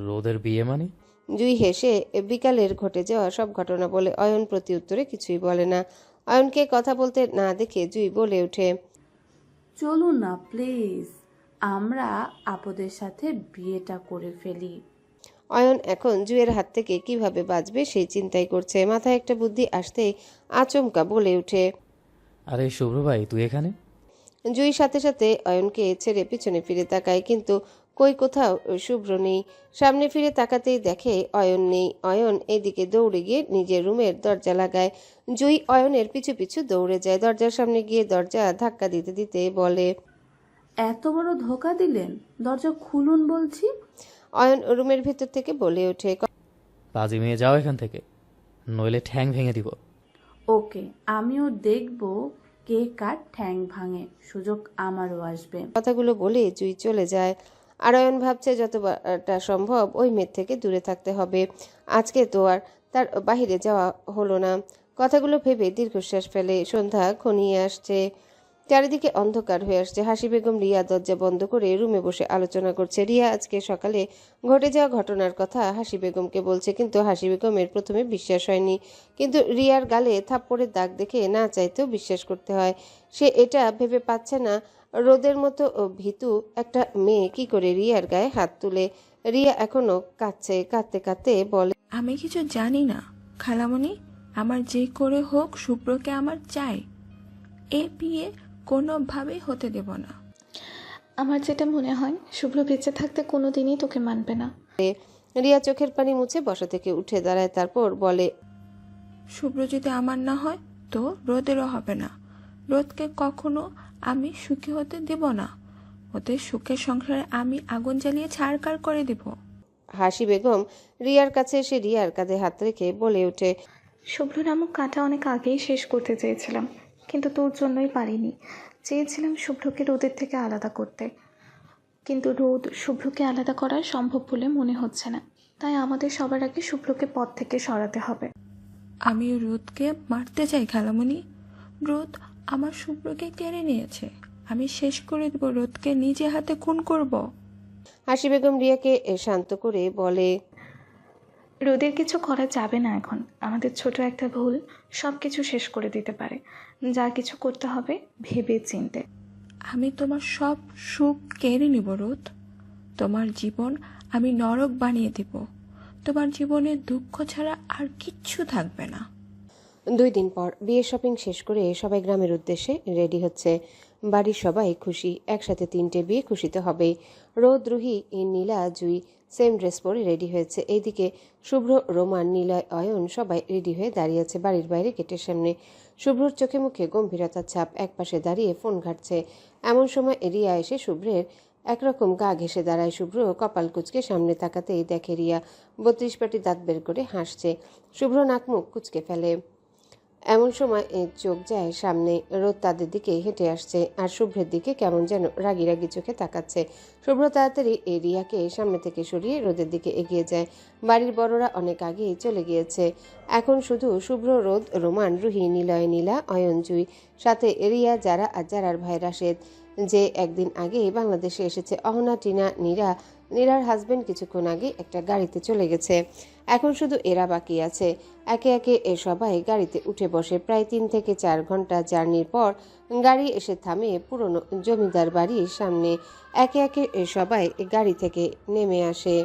রোদের বিয়ে মানে? জুই হেসে বিকালের ঘটে যাওয়া সব ঘটনা বলে। অয়ন প্রতি উত্তরে কিছুই বলে না। অয়নকে কথা বলতে না দেখে জুই বলে ওঠে, চলুন না প্লিজ, আমরা আপদের সাথে বিয়েটা করে ফেলি। অয়ন এখন জুয়ের হাত থেকে কিভাবে বাঁচবে সেই চিন্তাই করছে। মাথায় একটা বুদ্ধি আসতেই আচমকা বলে ওঠে। আরে শুভ্র ভাই, তুই এখানে? জুই সাথে সাথে অয়নকে ছেড়ে পিছনে ফিরে তাকায়, কিন্তু কই কোথাও শুভ্র নেই। সামনে ফিরে তাকাতেই দেখে অয়ন নেই। অয়ন এদিকে দৌড়ে গিয়ে নিজের রুমের দরজা লাগায়। জুই অয়নের পিছু পিছু দৌড়ে যায়। দরজার সামনে গিয়ে দরজা ধাক্কা দিতে দিতে বলে। এত বড় ধোকা দিলেন, দরজা খুলুন বলছি। অয়ন রুমের ভেতর থেকে বলে ওঠে। পাজি মেয়ে, যাও এখান থেকে, নইলে ঠ্যাং ভেঙে দিব। ওকে, আমিও দেখব কে কার ঠ্যাং ভাঙে, সুযোগ আমারও আসবে। কথাগুলো বলে জুই চলে যায়। আর অয়ন ভাবছে যতটা সম্ভব ওই মেয়ের থেকে দূরে থাকতে হবে। আজকে তো আর তার বাহিরে যাওয়া হলো না। কথাগুলো ভেবে দীর্ঘশ্বাস ফেলে। সন্ধ্যা ঘনিয়ে আসছে, চারিদিকে অন্ধকার হয়ে আসছে। হাসি বেগম রিয়া দরজা বন্ধ করে রুমে বসে আলোচনা করছে। রিয়া আজকে সকালে ঘটে যাওয়া ঘটনার কথা হাসি বেগমকে বলছে, কিন্তু হাসি বেগমের প্রথমে বিশ্বাস হয়নি। কিন্তু রিয়ার গালে থাপ্পড়ের দাগ দেখে না চাইতেও বিশ্বাস করতে হয়। সে এটা ভেবে পাচ্ছে না রোদের মতো ভীতু একটা মেয়ে কি করে রিয়ার গায়ে হাত তুলে। রিয়া এখনো কাঁদছে। কাঁদতে কাঁদতে বলে। আমি কিছু জানি না খালামণি, আমার যে করে হোক শুভ্রকে আমার চাই। এ বিয়ে কোনোভাবেই হতে দেব না। আমার যেটা মনে হয় শুভ্র বেঁচে থাকতে কোনোদিনই তোকে মানবে না। রিয়া চোখের পানি মুছে বসা থেকে উঠে দাঁড়ায়, তারপর বলে। শুভ্র যদি আমার না হয় তো রোদেরও হবে না। রোদকে কখনো আমি সুখী হতে দেব না। ওদের সুখের সংসারে আমি আগুন জ্বালিয়ে ছাড়কার করে দেব। হাসি বেগম রিয়ার কাছে এসে রিয়ার কাঁধে হাত রেখে বলে ওঠে। শুভ্র নামক কাঁটা অনেক আগেই শেষ করতে চেয়েছিলাম, কিন্তু তোর জন্যই পারিনি। চেয়েছিলাম শুভ্রকে রোদের থেকে আলাদা করতে, কিন্তু রোদ শুভ্রকে আলাদা করা সম্ভব বলে মনে হচ্ছে না। তাই আমাদের সবার আগে শুভ্রকে পথ থেকে সরাতে হবে। আমি রোদকে মারতে চাই খালামণি। রোদ আমার শুভ্রকে কেড়ে নিয়েছে। আমি শেষ করে দেব রোদকে, নিজে হাতে খুন করব। হাসি বেগম রিয়াকে শান্ত করে বলে। রোদের কিছু করা যাবে না এখন। আমাদের ছোট একটা ভুল সব কিছু শেষ করে দিতে পারে। যা কিছু করতে হবে ভেবে চিনতে। আমি তোমার সব সুখ কেড়ে নিব রোদ। তোমার জীবন আমি নরক বানিয়ে দেব। তোমার জীবনে দুঃখ ছাড়া আর কিচ্ছু থাকবে না। 2 দিন পর বিয়ের শপিং শেষ করে সবাই গ্রামের উদ্দেশ্যে রেডি হচ্ছে। বাড়ির সবাই খুশি, একসাথে 3টে বিয়ে খুশিতে হবেই। রোদ, রুহি, নীলা, জুই সেম ড্রেস পরে রেডি হয়েছে। এইদিকে শুভ্র, রোমান, নিলয়, অয়ন সবাই রেডি হয়ে দাঁড়িয়ে আছে বাড়ির বাইরে গেটের সামনে। শুভ্রর চোখে মুখে গম্ভীরতার ছাপ, একপাশে দাঁড়িয়ে ফোন ঘাঁটছে। এমন সময় রিয়া এসে শুভ্রের একরকম গা ঘেঁষে দাঁড়ায়। শুভ্র কপাল কুচকে সামনে তাকাতেই দেখে রিয়া 32 পাটি দাঁত বের করে হাসছে। শুভ্র নাক মুখ কুচকে ফেলে। এমন সময় চোখ যায় সামনে। রোদ তাদের দিকে হেঁটে আসছে আর শুভ্রের দিকে কেমন যেন রাগি রাগি চোখে তাকাচ্ছে। শুভ্র তাড়াতাড়ি রিয়াকে সামনে থেকে সরিয়ে রোদের দিকে এগিয়ে যায়। বাড়ির বড়রা অনেক আগেই চলে গিয়েছে। এখন শুধু শুভ্র, রোদ, রোমান, রুহি, নিলয়, নীলা, অয়ন, জুই, সাথে রিয়া, যারা আর যারার ভাই রাশেদ, যে একদিন আগেই বাংলাদেশে এসেছে। অহনা, টিনা, নীরার হাজবেন্ড কিছুক্ষণ আগে একটা গাড়িতে চলে গেছে। এখন শুধু এরা বাকি আছে। একে একে সবাই গাড়িতে উঠে বসে। প্রায় 3 থেকে 4 ঘন্টা জার্নির পর গাড়ি এসে থামে পুরনো জমিদার বাড়ির সামনে। একে একে সবাই গাড়ি থেকে নেমে আসে।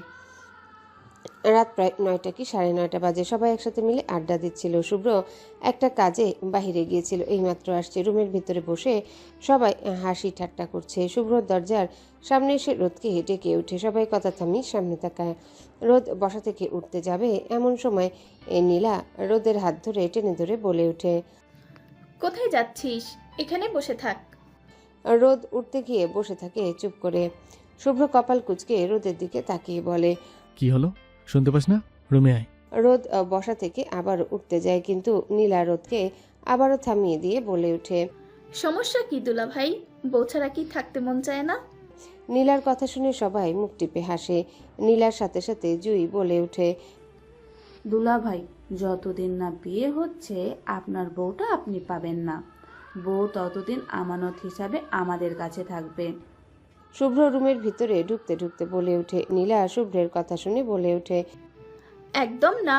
রাত প্রায় 9টা কি 9:30 বাজে। সবাই একসাথে মিলে আড্ডা দিচ্ছিল। শুভ্র একটা কাজে বাহিরে গিয়েছিল, এইমাত্র আসছে। রুমের ভিতরে বসে সবাই হাসি ঠাট্টা করছে। শুভ্রর দরজার সামনে এসে রোদকে ডেকে ওঠে। সবাই কথা থামিয়ে সামনে তাকায়। রোদ বসা থেকে উঠতে যাবে, এমন সময় নীলা রোদের হাত ধরে টেনে ধরে বলে ওঠে। কোথায় যাচ্ছিস? এখানে বসে থাক। রোদ উঠতে গিয়ে বসে থাকে চুপ করে। শুভ্র কপাল কুঁচকে রোদের দিকে তাকিয়ে বলে। কি হলো, শুনতে পাস না? রুমে আয়। রোদ বসা থেকে আবার উঠতে যায়, কিন্তু নীলা রোদকে আবারও থামিয়ে দিয়ে বলে ওঠে। সমস্যা কি দুলা ভাই? বউ ছাড়া কি থাকতে মন চায় না? নীলার কথা শুনে সবাই মুখ টিপে হাসে। নীলার সাথে সাথে জুই বলে ওঠে। দুলা ভাই, যতদিন না বিয়ে হচ্ছে আপনার বউটা আপনি পাবেন না। বউ ততদিন আমানত হিসাবে আমাদের কাছে থাকবে। শুভ্র রুমের ভিতরে ঢুকতে ঢুকতে বলে ওঠে। নীলা শুভ্রের কথা শুনে বলে ওঠে। একদম না,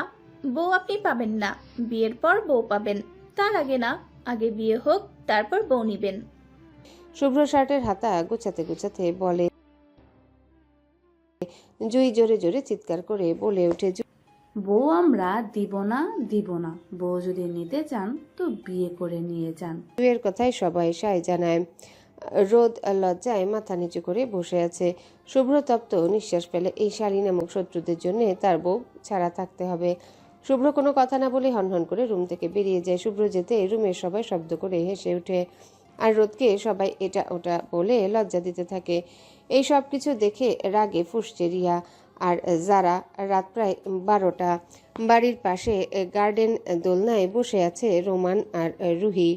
বউ আপনি পাবেন না। বিয়ের পর বউ পাবেন, তার আগে না। আগে বিয়ে হোক, তারপর বউ নিবেন। শুভ্র শার্টের হাতা গোছাতে গোছাতে বলে। জুই জোরে জোরে চিৎকার করে বলে ওঠে, বউ আমরা দিব না, বউ যদি নিতে চান তো বিয়ে করে নিয়ে যান। জুইয়ের কথায় সবাই সায় জানায়। রোদ লজ্জায় মাথা নিচু করে বসে আছে। শুভ্র তপ্ত নিঃশ্বাস ফেলে। এই শালী নামক শত্রুদের জন্য তার বউ ছাড়া থাকতে হবে। শুভ্র কোনো কথা না বলে হনহন করে রুম থেকে বেরিয়ে যায়। শুভ্র যেতে রুমের সবাই শব্দ করে হেসে ওঠে, আর রোদকে সবাই এটা ওটা বলে লজ্জা দিতে থাকে। এই সব কিছু দেখে রাগে ফুঁসছে রিয়া আর যারা। রাত প্রায় 12টা। বাড়ির পাশে গার্ডেন দোলনায় বসে আছে রোমান আর রুহি।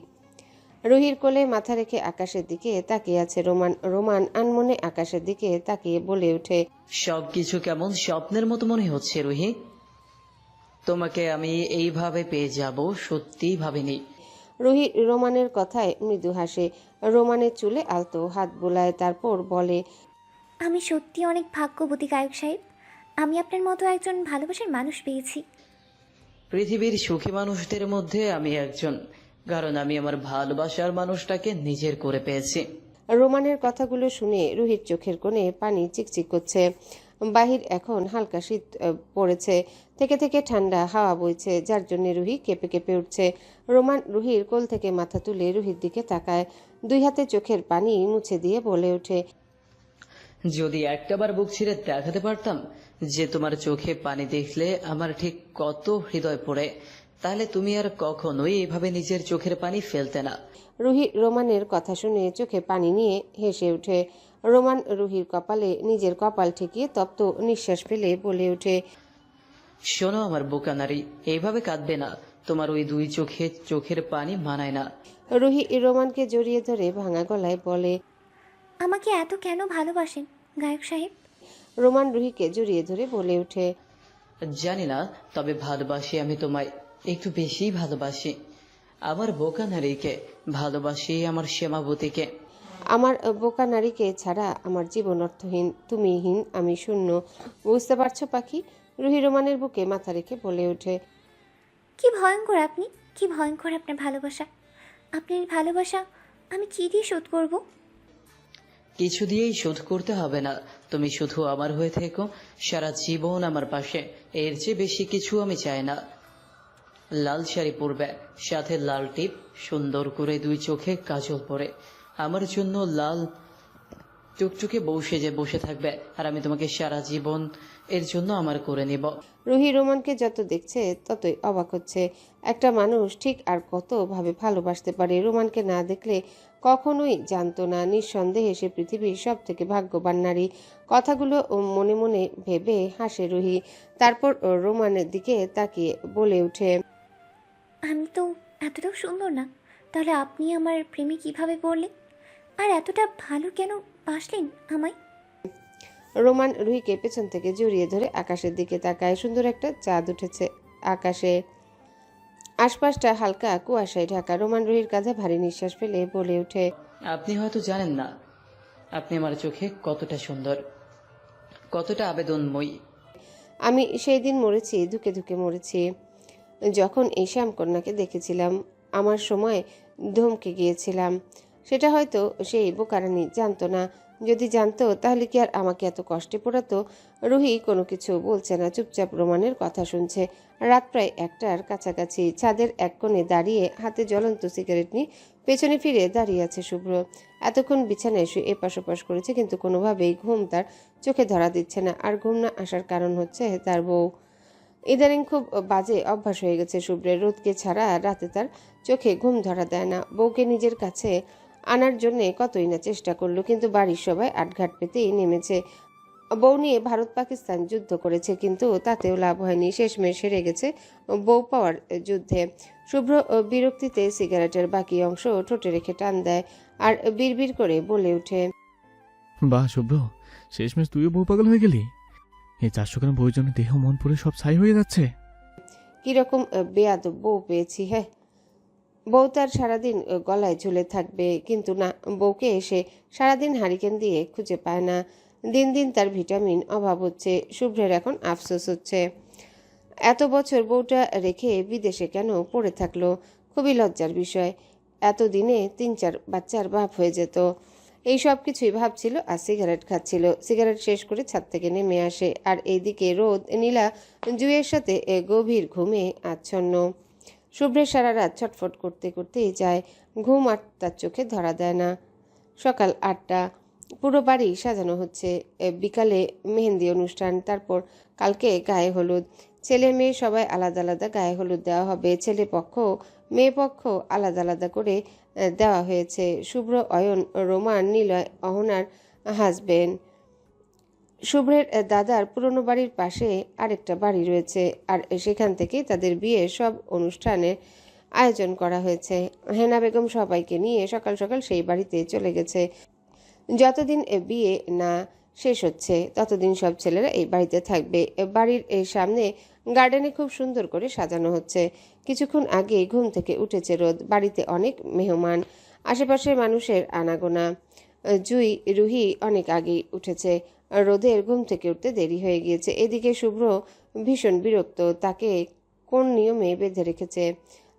রুহির কোলে মাথা রেখে আকাশের দিকে তাকিয়ে আছে রোমান আনমনে আকাশের দিকে তাকিয়ে বলে ওঠে, সবকিছু কেমন স্বপ্নের মতো মনে হচ্ছে রুহি। তোমাকে আমি এইভাবে পেয়ে যাব সত্যিই ভাবিনি। রুহি রোমানের কথায় মৃদু হাসে। রোমানের চুলে আলতো হাত বোলায়, তারপর বলে, আমি সত্যি অনেক ভাগ্যবতী গায়ক সাহেব, আমি আপনার মতো একজন ভালোবাসার মানুষ পেয়েছি। পৃথিবীর সুখী মানুষদের মধ্যে আমি একজন, কারণ আমি আমার ভালোবাসার মানুষটাকে নিজের করে পেয়েছি। রোমানের কথাগুলো শুনে রুহির চোখের কোণে পানি চিকচিক করছে। বাহির এখন হালকা শীত পড়েছে, থেকে থেকে ঠান্ডা হাওয়া বইছে, যার জন্য রুহি কেঁপে কেঁপে উঠছে। রোমান রুহির কোল থেকে মাথা তুলে রুহির দিকে তাকায়, দুই হাতে চোখের পানি মুছে দিয়ে বলে ওঠে, যদি একটাবার বুক ছিঁড়ে দেখাতে পারতাম যে তোমার চোখে পানি দেখলে আমার ঠিক কত হৃদয় পড়ে, তাহলে তুমি আর কখনোই এইভাবে নিজের চোখের পানি ফেলতে না। রুহি রোমানের কথা শুনে চোখে পানি নিয়ে হেসে ওঠে। রোমান রুহির কপালে নিজের কপাল ঠেকিয়ে তপ্ত নিঃশ্বাস ফেলে বলে ওঠে, শোনো আমার বোকা নারী, এইভাবে কাঁদবে না, তোমার ওই দুই চোখের পানি মানায় না। রুহি রোমানকে জড়িয়ে ধরে ভাঙা গলায় বলে, আমাকে এত কেন ভালোবাসেন গায়ক সাহেব? রোমান রুহিকে জড়িয়ে ধরে বলে ওঠে, জানি না, তবে ভালোবাসি আমি তোমায়, একটু বেশিই ভালোবাসি। আমার বোকা নারীকে ভালোবাসি, আমার সীমাবতীকে। আমার বোকা নারীকে ছাড়া আমার জীবন অর্থহীন, তুমিহীন, আমি শূন্য। বুঝতে পারছো পাখি? রুহি রোমানের বুকে মাথা রেখে বলে ওঠে, কি ভয়ঙ্কর আপনি, কি ভয়ঙ্কর আপনার ভালোবাসা। আপনার ভালোবাসা আমি কি দিয়ে শোধ করব? কিছু দিয়েই শোধ করতে হবে না, তুমি শুধু আমার হয়ে থেকো সারা জীবন আমার পাশে, এর চেয়ে বেশি কিছু আমি চাই না। লাল শাড়ি পরবে, সাথে লাল টিপ, সুন্দর করে দুই চোখে কাজল পরে আমার জন্য লাল টুকটুকে বউ সেজে বসে থাকবে, আর আমি তোমাকে সারা জীবন এর জন্য আমার করে নিব। রুহি রোমানকে যত দেখছে ততই অবাক হচ্ছে। একটা মানুষ ঠিক আর কতভাবে ভালোবাসতে পারে। রোমানকে না দেখলে কখনোই জানতো না। নিঃসন্দেহে সে পৃথিবীর সব থেকে ভাগ্যবান নারী। কথাগুলো মনে মনে ভেবে হাসে রুহি। তারপর রোমানের দিকে তাকিয়ে বলে ওঠে, আমি তো এতটাও সুন্দর না, তাহলে আপনি আমার প্রেমে কিভাবে পড়লেন? আর এতটা ভালো কেন বাসলেন আমায়? রোমান রুহিকে পেছন থেকে জড়িয়ে ধরে আকাশের দিকে তাকায়। সুন্দর একটা চাঁদ উঠেছে আকাশে, আশপাশটা হালকা কুয়াশায় ঢাকা। রোমান রুহির কাঁধে ভারী নিঃশ্বাস ফেলে বলে ওঠে, আপনি হয়তো জানেন না আপনি আমার চোখে কতটা সুন্দর, কতটা আবেদনময়ী। আমি সেই দিন মরেছি, ধুকে ধুকে মরেছি। যখন এই শ্যামকন্যাকে দেখেছিলাম আমার সময় ধমকে গিয়েছিলাম। সেটা হয়তো সেই বোকারানি জানতো না। যদি জানতো তাহলে কি আর আমাকে এত কষ্টে পোড়াতো? রুহি কোনো কিছু বলছে না, চুপচাপ রোমানের কথা শুনছে। রাত প্রায় 1টার কাছাকাছি। ছাদের এক কোণে দাঁড়িয়ে হাতে জ্বলন্ত সিগারেট নিয়ে পেছনে ফিরে দাঁড়িয়ে আছে শুভ্র। এতক্ষণ বিছানায় শুয়ে এপাশ ওপাশ করেছে, কিন্তু কোনোভাবেই ঘুম তার চোখে ধরা দিচ্ছে না। আর ঘুম না আসার কারণ হচ্ছে তার বউ। ইদানিং খুব বাজে অভ্যাস হয়ে গেছে শুভ্রের। রোদকে ছাড়া রাতে তার চোখে ঘুম ধরা দেয় না। বউকে নিজের কাছে আনার জন্যে কতই না চেষ্টা করলো, কিন্তু বাড়ির সবাই আটঘাট পেতেই নেমেছে। বউ নিয়ে ভারত পাকিস্তান যুদ্ধ করেছে, কিন্তু তাতেও লাভ হয়নি। শেষমেশ হেরে গেছে বউ পাওয়ার যুদ্ধে। শুভ্র বিরক্তিতে সিগারেটের বাকি অংশ ঠোঁটে রেখে টান দেয় আর বিড়বিড় করে বলে ওঠে, বাহ শুভ্র, শেষমেশ তুইও বউ পাগল হয়ে গেলি। এই 400 গ্রাম বউয়ের জন্য দেহ মন পুরে সব ছাই হয়ে যাচ্ছে। কিরকম বেয়াদব বউ পেয়েছি। হ্যাঁ, বউ তার সারাদিন গলায় ঝুলে থাকবে, কিন্তু না, বউকে এসে সারাদিন হারিকেন দিয়ে খুঁজে পায় না। দিন দিন তার ভিটামিন অভাব হচ্ছে। শুভ্রের এখন আফসোস হচ্ছে, এত বছর বউটা রেখে বিদেশে কেন পড়ে থাকলো। খুবই লজ্জার বিষয়। এতদিনে 3-4 বাচ্চার বাপ হয়ে যেত। এই সব কিছুই ভাবছিল আর সিগারেট খাচ্ছিল। সিগারেট শেষ করে ছাদ থেকে নেমে আসে। আর এইদিকে রোদ, নীলা জুইয়ের সাথে গভীর ঘুমে আচ্ছন্ন। শুভ্রের সারা রাত ছটফট করতে করতেই যায়, ঘুম আর তার চোখে ধরা দেয় না। সকাল 8টা, পুরো বাড়ি সাজানো হচ্ছে। বিকালে মেহেন্দি অনুষ্ঠান, তারপর কালকে গায়ে হলুদ। ছেলে মেয়ে সবাই আলাদা আলাদা গায়ে হলুদ দেওয়া হবে। ছেলে পক্ষ মেয়ে পক্ষ আলাদা আলাদা করে দেওয়া হয়েছে। শুভ্র, অয়ন, রোমান, নিলয় অহনার হাজবেন্ড। শুভ্রের দাদার পুরনো বাড়ির পাশে আরেকটা বাড়ি রয়েছে, আর সেখান থেকেই তাদের বিয়ের সব অনুষ্ঠানের আয়োজন করা হয়েছে। হেনা বেগম সবাইকে নিয়ে সকাল সকাল সেই বাড়িতে চলে গেছে। যতদিন বিয়ে না শেষ হচ্ছে ততদিন সব ছেলেরা এই বাড়িতে থাকবে। বাড়ির সামনে গার্ডেনে খুব সুন্দর করে সাজানো হচ্ছে। কিছুক্ষণ আগে ঘুম থেকে উঠেছে রোদ। বাড়িতে অনেক মেহমান, আশেপাশের মানুষের আনাগোনা। জুই, রুহি অনেক আগেই উঠেছে। রোদের ঘুম থেকে উঠতে দেরি হয়ে গিয়েছে। এদিকে শুভ্র ভীষণ বিরক্ত। তাকে কোন নিয়মে বেঁধে রেখেছে।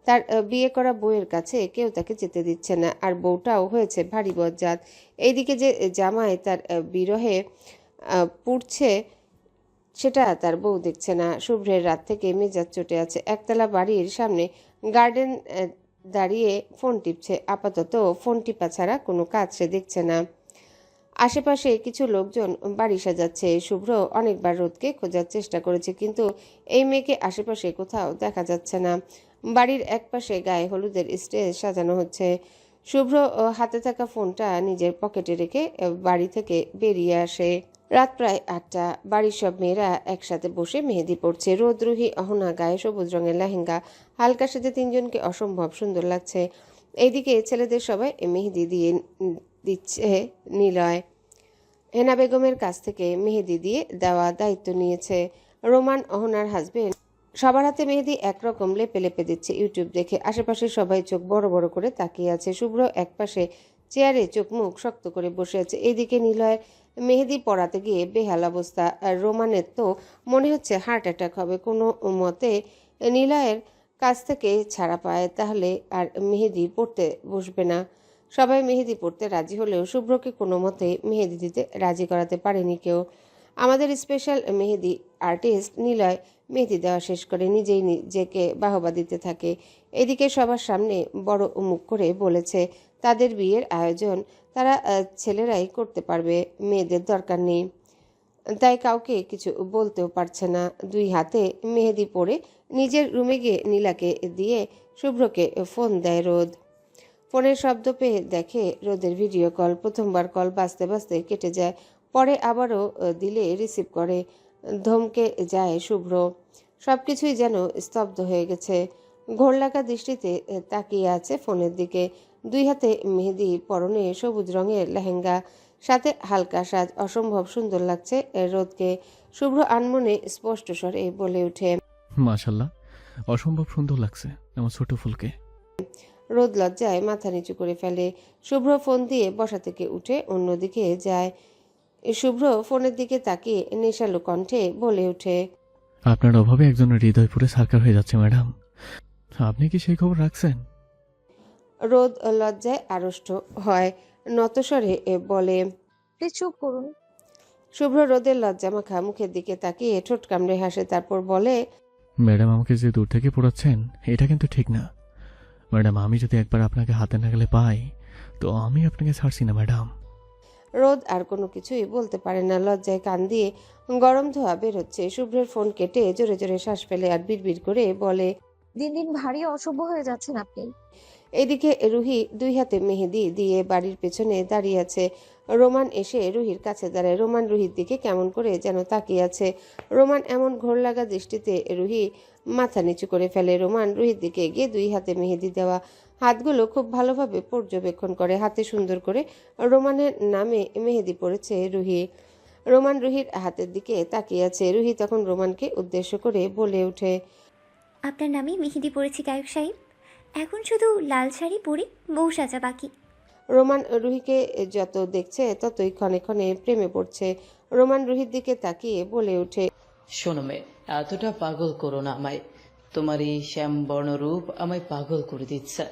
তার বিয়ে করা বউয়ের কাছে কেউ তাকে যেতে দিচ্ছে না, আর বউটাও হয়েছে ভারী বজ্জাত। এইদিকে যে জামাই তার বিরহে পুড়ছে সেটা তার বউ দেখছে না। শুভ্রের রাত থেকে মেজাজ চটে আছে। একতলা বাড়ির সামনে গার্ডেন দাঁড়িয়ে ফোন টিপছে। আপাতত ফোন টিপা ছাড়া কোনো কাজ সে দেখছে না। আশেপাশে কিছু লোকজন বাড়ি সাজাচ্ছে। শুভ্র অনেকবার রোদকে খোঁজার চেষ্টা করেছে, কিন্তু এই মেয়েকে আশেপাশে কোথাও দেখা যাচ্ছে না। বাড়ির একপাশে গায়ে হলুদের স্টেজ সাজানো হচ্ছে। শুভ্র হাতে থাকা ফোনটা নিজের পকেটে রেখে বাড়ি থেকে বেরিয়ে আসে। রাত প্রায় 8টা। বাড়ির সব মেয়েরা একসাথে বসে মেহেদি পড়ছে। রোদ, রুহি, অহনা গায়ে সবুজ রঙের লেহেঙ্গা, হালকা সেজে তিনজনকে অসম্ভব সুন্দর লাগছে। এইদিকে ছেলেদের সবাই মেহেদি দিয়ে দিচ্ছে নিলয়। হেনা বেগমের কাছ থেকে মেহেদি দিয়ে দেওয়া দায়িত্ব নিয়েছে। রোমান, অহনার হাজবেন্ড, সবার হাতে মেহেদি একরকম লেপে লেপে দিচ্ছে ইউটিউব দেখে। আশেপাশে সবাই চোখ বড় বড় করে তাকিয়ে আছে। শুভ্র একপাশে চেয়ারে চোখ মুখ শক্ত করে বসে আছে। এইদিকে নিলয়ের মেহেদি পড়াতে গিয়ে বেহাল অবস্থা। আর রোমানের তো মনে হচ্ছে হার্ট অ্যাটাক হবে। কোনো মতে নিলয়ের কাছ থেকে ছাড়া পায় তাহলে আর মেহেদি পড়তে বসবে না। সবাই মেহেদি পড়তে রাজি হলেও শুভ্রকে কোনো মতে মেহেদি দিতে রাজি করাতে পারেনি কেউ। আমাদের স্পেশাল মেহেদি আর্টিস্ট নিলয় মেহেদি দেওয়া শেষ করে নিজেই নিজেকে বাহবা দিতে থাকে। এদিকে সবার সামনে বড় মুখ করে বলেছে তাদের বিয়ের আয়োজন তারা ছেলেরাই করতে পারবে, মেয়েদের দরকার নেই। তাই কাউকে কিছু বলতেও পারছে না। 2 হাতে মেহেদি পরে নিজের রুমে গিয়ে নীলাকে দিয়ে শুভ্রকে ফোন দেয় রোদ। ফোনের শব্দ পেয়ে দেখে রোদের ভিডিও কল। প্রথমবার কল বাজতে বাজতে কেটে যায়, পরে আবারও দিলে রিসিভ করে। ধমকে যায় শুভ্র। সবকিছুই যেন স্তব্ধ হয়ে গেছে। ঘোর লাগা দৃষ্টিতে তাকিয়ে আছে ফোনের দিকে। 2 হাতে মেহেদি, পরনে সবুজ রঙের লেহেঙ্গা, সাথে হালকা সাজ। অসম্ভব সুন্দর লাগছে রোদকে। শুভ্র আনমনে স্পষ্ট স্বরে বলে ওঠে, মাশাল্লাহ, অসম্ভব সুন্দর লাগছে আমার ছোট ফুলকে। রোদ লজ্জায় মাথা নিচু করে ফেলে। শুভ্র ফোন দিয়ে বসা থেকে উঠে অন্যদিকে যায়। শুভ্র ফোনের দিকে তাকিয়ে নেশালো কণ্ঠে বলে ওঠে, আপনার অভাবে একজনের হৃদয় পুরে সারকার হয়ে যাচ্ছে ম্যাডাম। আপনি কি সেই খবর রাখছেন? রোদ লজ্জায় আড়ষ্ট হয়, নতস্বরে বলে, প্লিজ চুপ করুন। শুভ্র রোদের লজ্জা মাখা মুখের দিকে তাকিয়ে ঠোঁট কামড়ে হাসে। তারপর বলে, ম্যাডাম আমাকে যে দূর থেকে পড়াচ্ছেন এটা কিন্তু ঠিক না ম্যাডাম। আমি যদি একবার আপনাকে হাতে নাগালে পাই তো আমি আপনাকে ছাড়ছি না ম্যাডাম। রোদ আর কোনো কিছুই বলতে পারে না। লজ্জায় কান দিয়ে গরম ধোয়া বের হচ্ছে। শুভ্রের ফোন কেটে জোরে জোরে শ্বাস ফেলে আর বিড়বিড় করে বলে, দিন দিন ভারী অসভ্য হয়ে যাচ্ছেন আপনি। এদিকে রুহি 2 হাতে মেহেদি দিয়ে বাড়ির পেছনে দাঁড়িয়ে আছে। রোমান এসে রুহির কাছে দাঁড়ায়। রোমান রুহির দিকে কেমন করে যেন তাকিয়ে আছে। রোমান এমন ঘোর লাগা দৃষ্টিতে রুহি মাথা নিচু করে ফেলে। রোমান রুহির দিকে এগিয়ে 2 হাতে মেহেদি দেওয়া হাতগুলো খুব ভালোভাবে পর্যবেক্ষণ করে। হাতে সুন্দর করে রোমানের নামে মেহেদি পড়েছে রুহি। রোমান রুহির হাতের দিকে তাকিয়ে আছে। রুহি তখন রোমানকে উদ্দেশ্য করে বলে ওঠে, আপনার নামে মেহেদি পড়েছি গায়ক সাহেব। এখন শুধু লাল শাড়ি পরে বউ সাজা বাকি। রোমান রুহিকে যত দেখছে ততই ক্ষণে ক্ষণে প্রেমে পড়ছে। রোমান রুহির দিকে তাকিয়ে বলে ওঠে, শোনো মেয়ে, এতটা পাগল করো না আমায়। তোমার এই শ্যাম বর্ণ রূপ আমায় পাগল করে দিচ্ছে।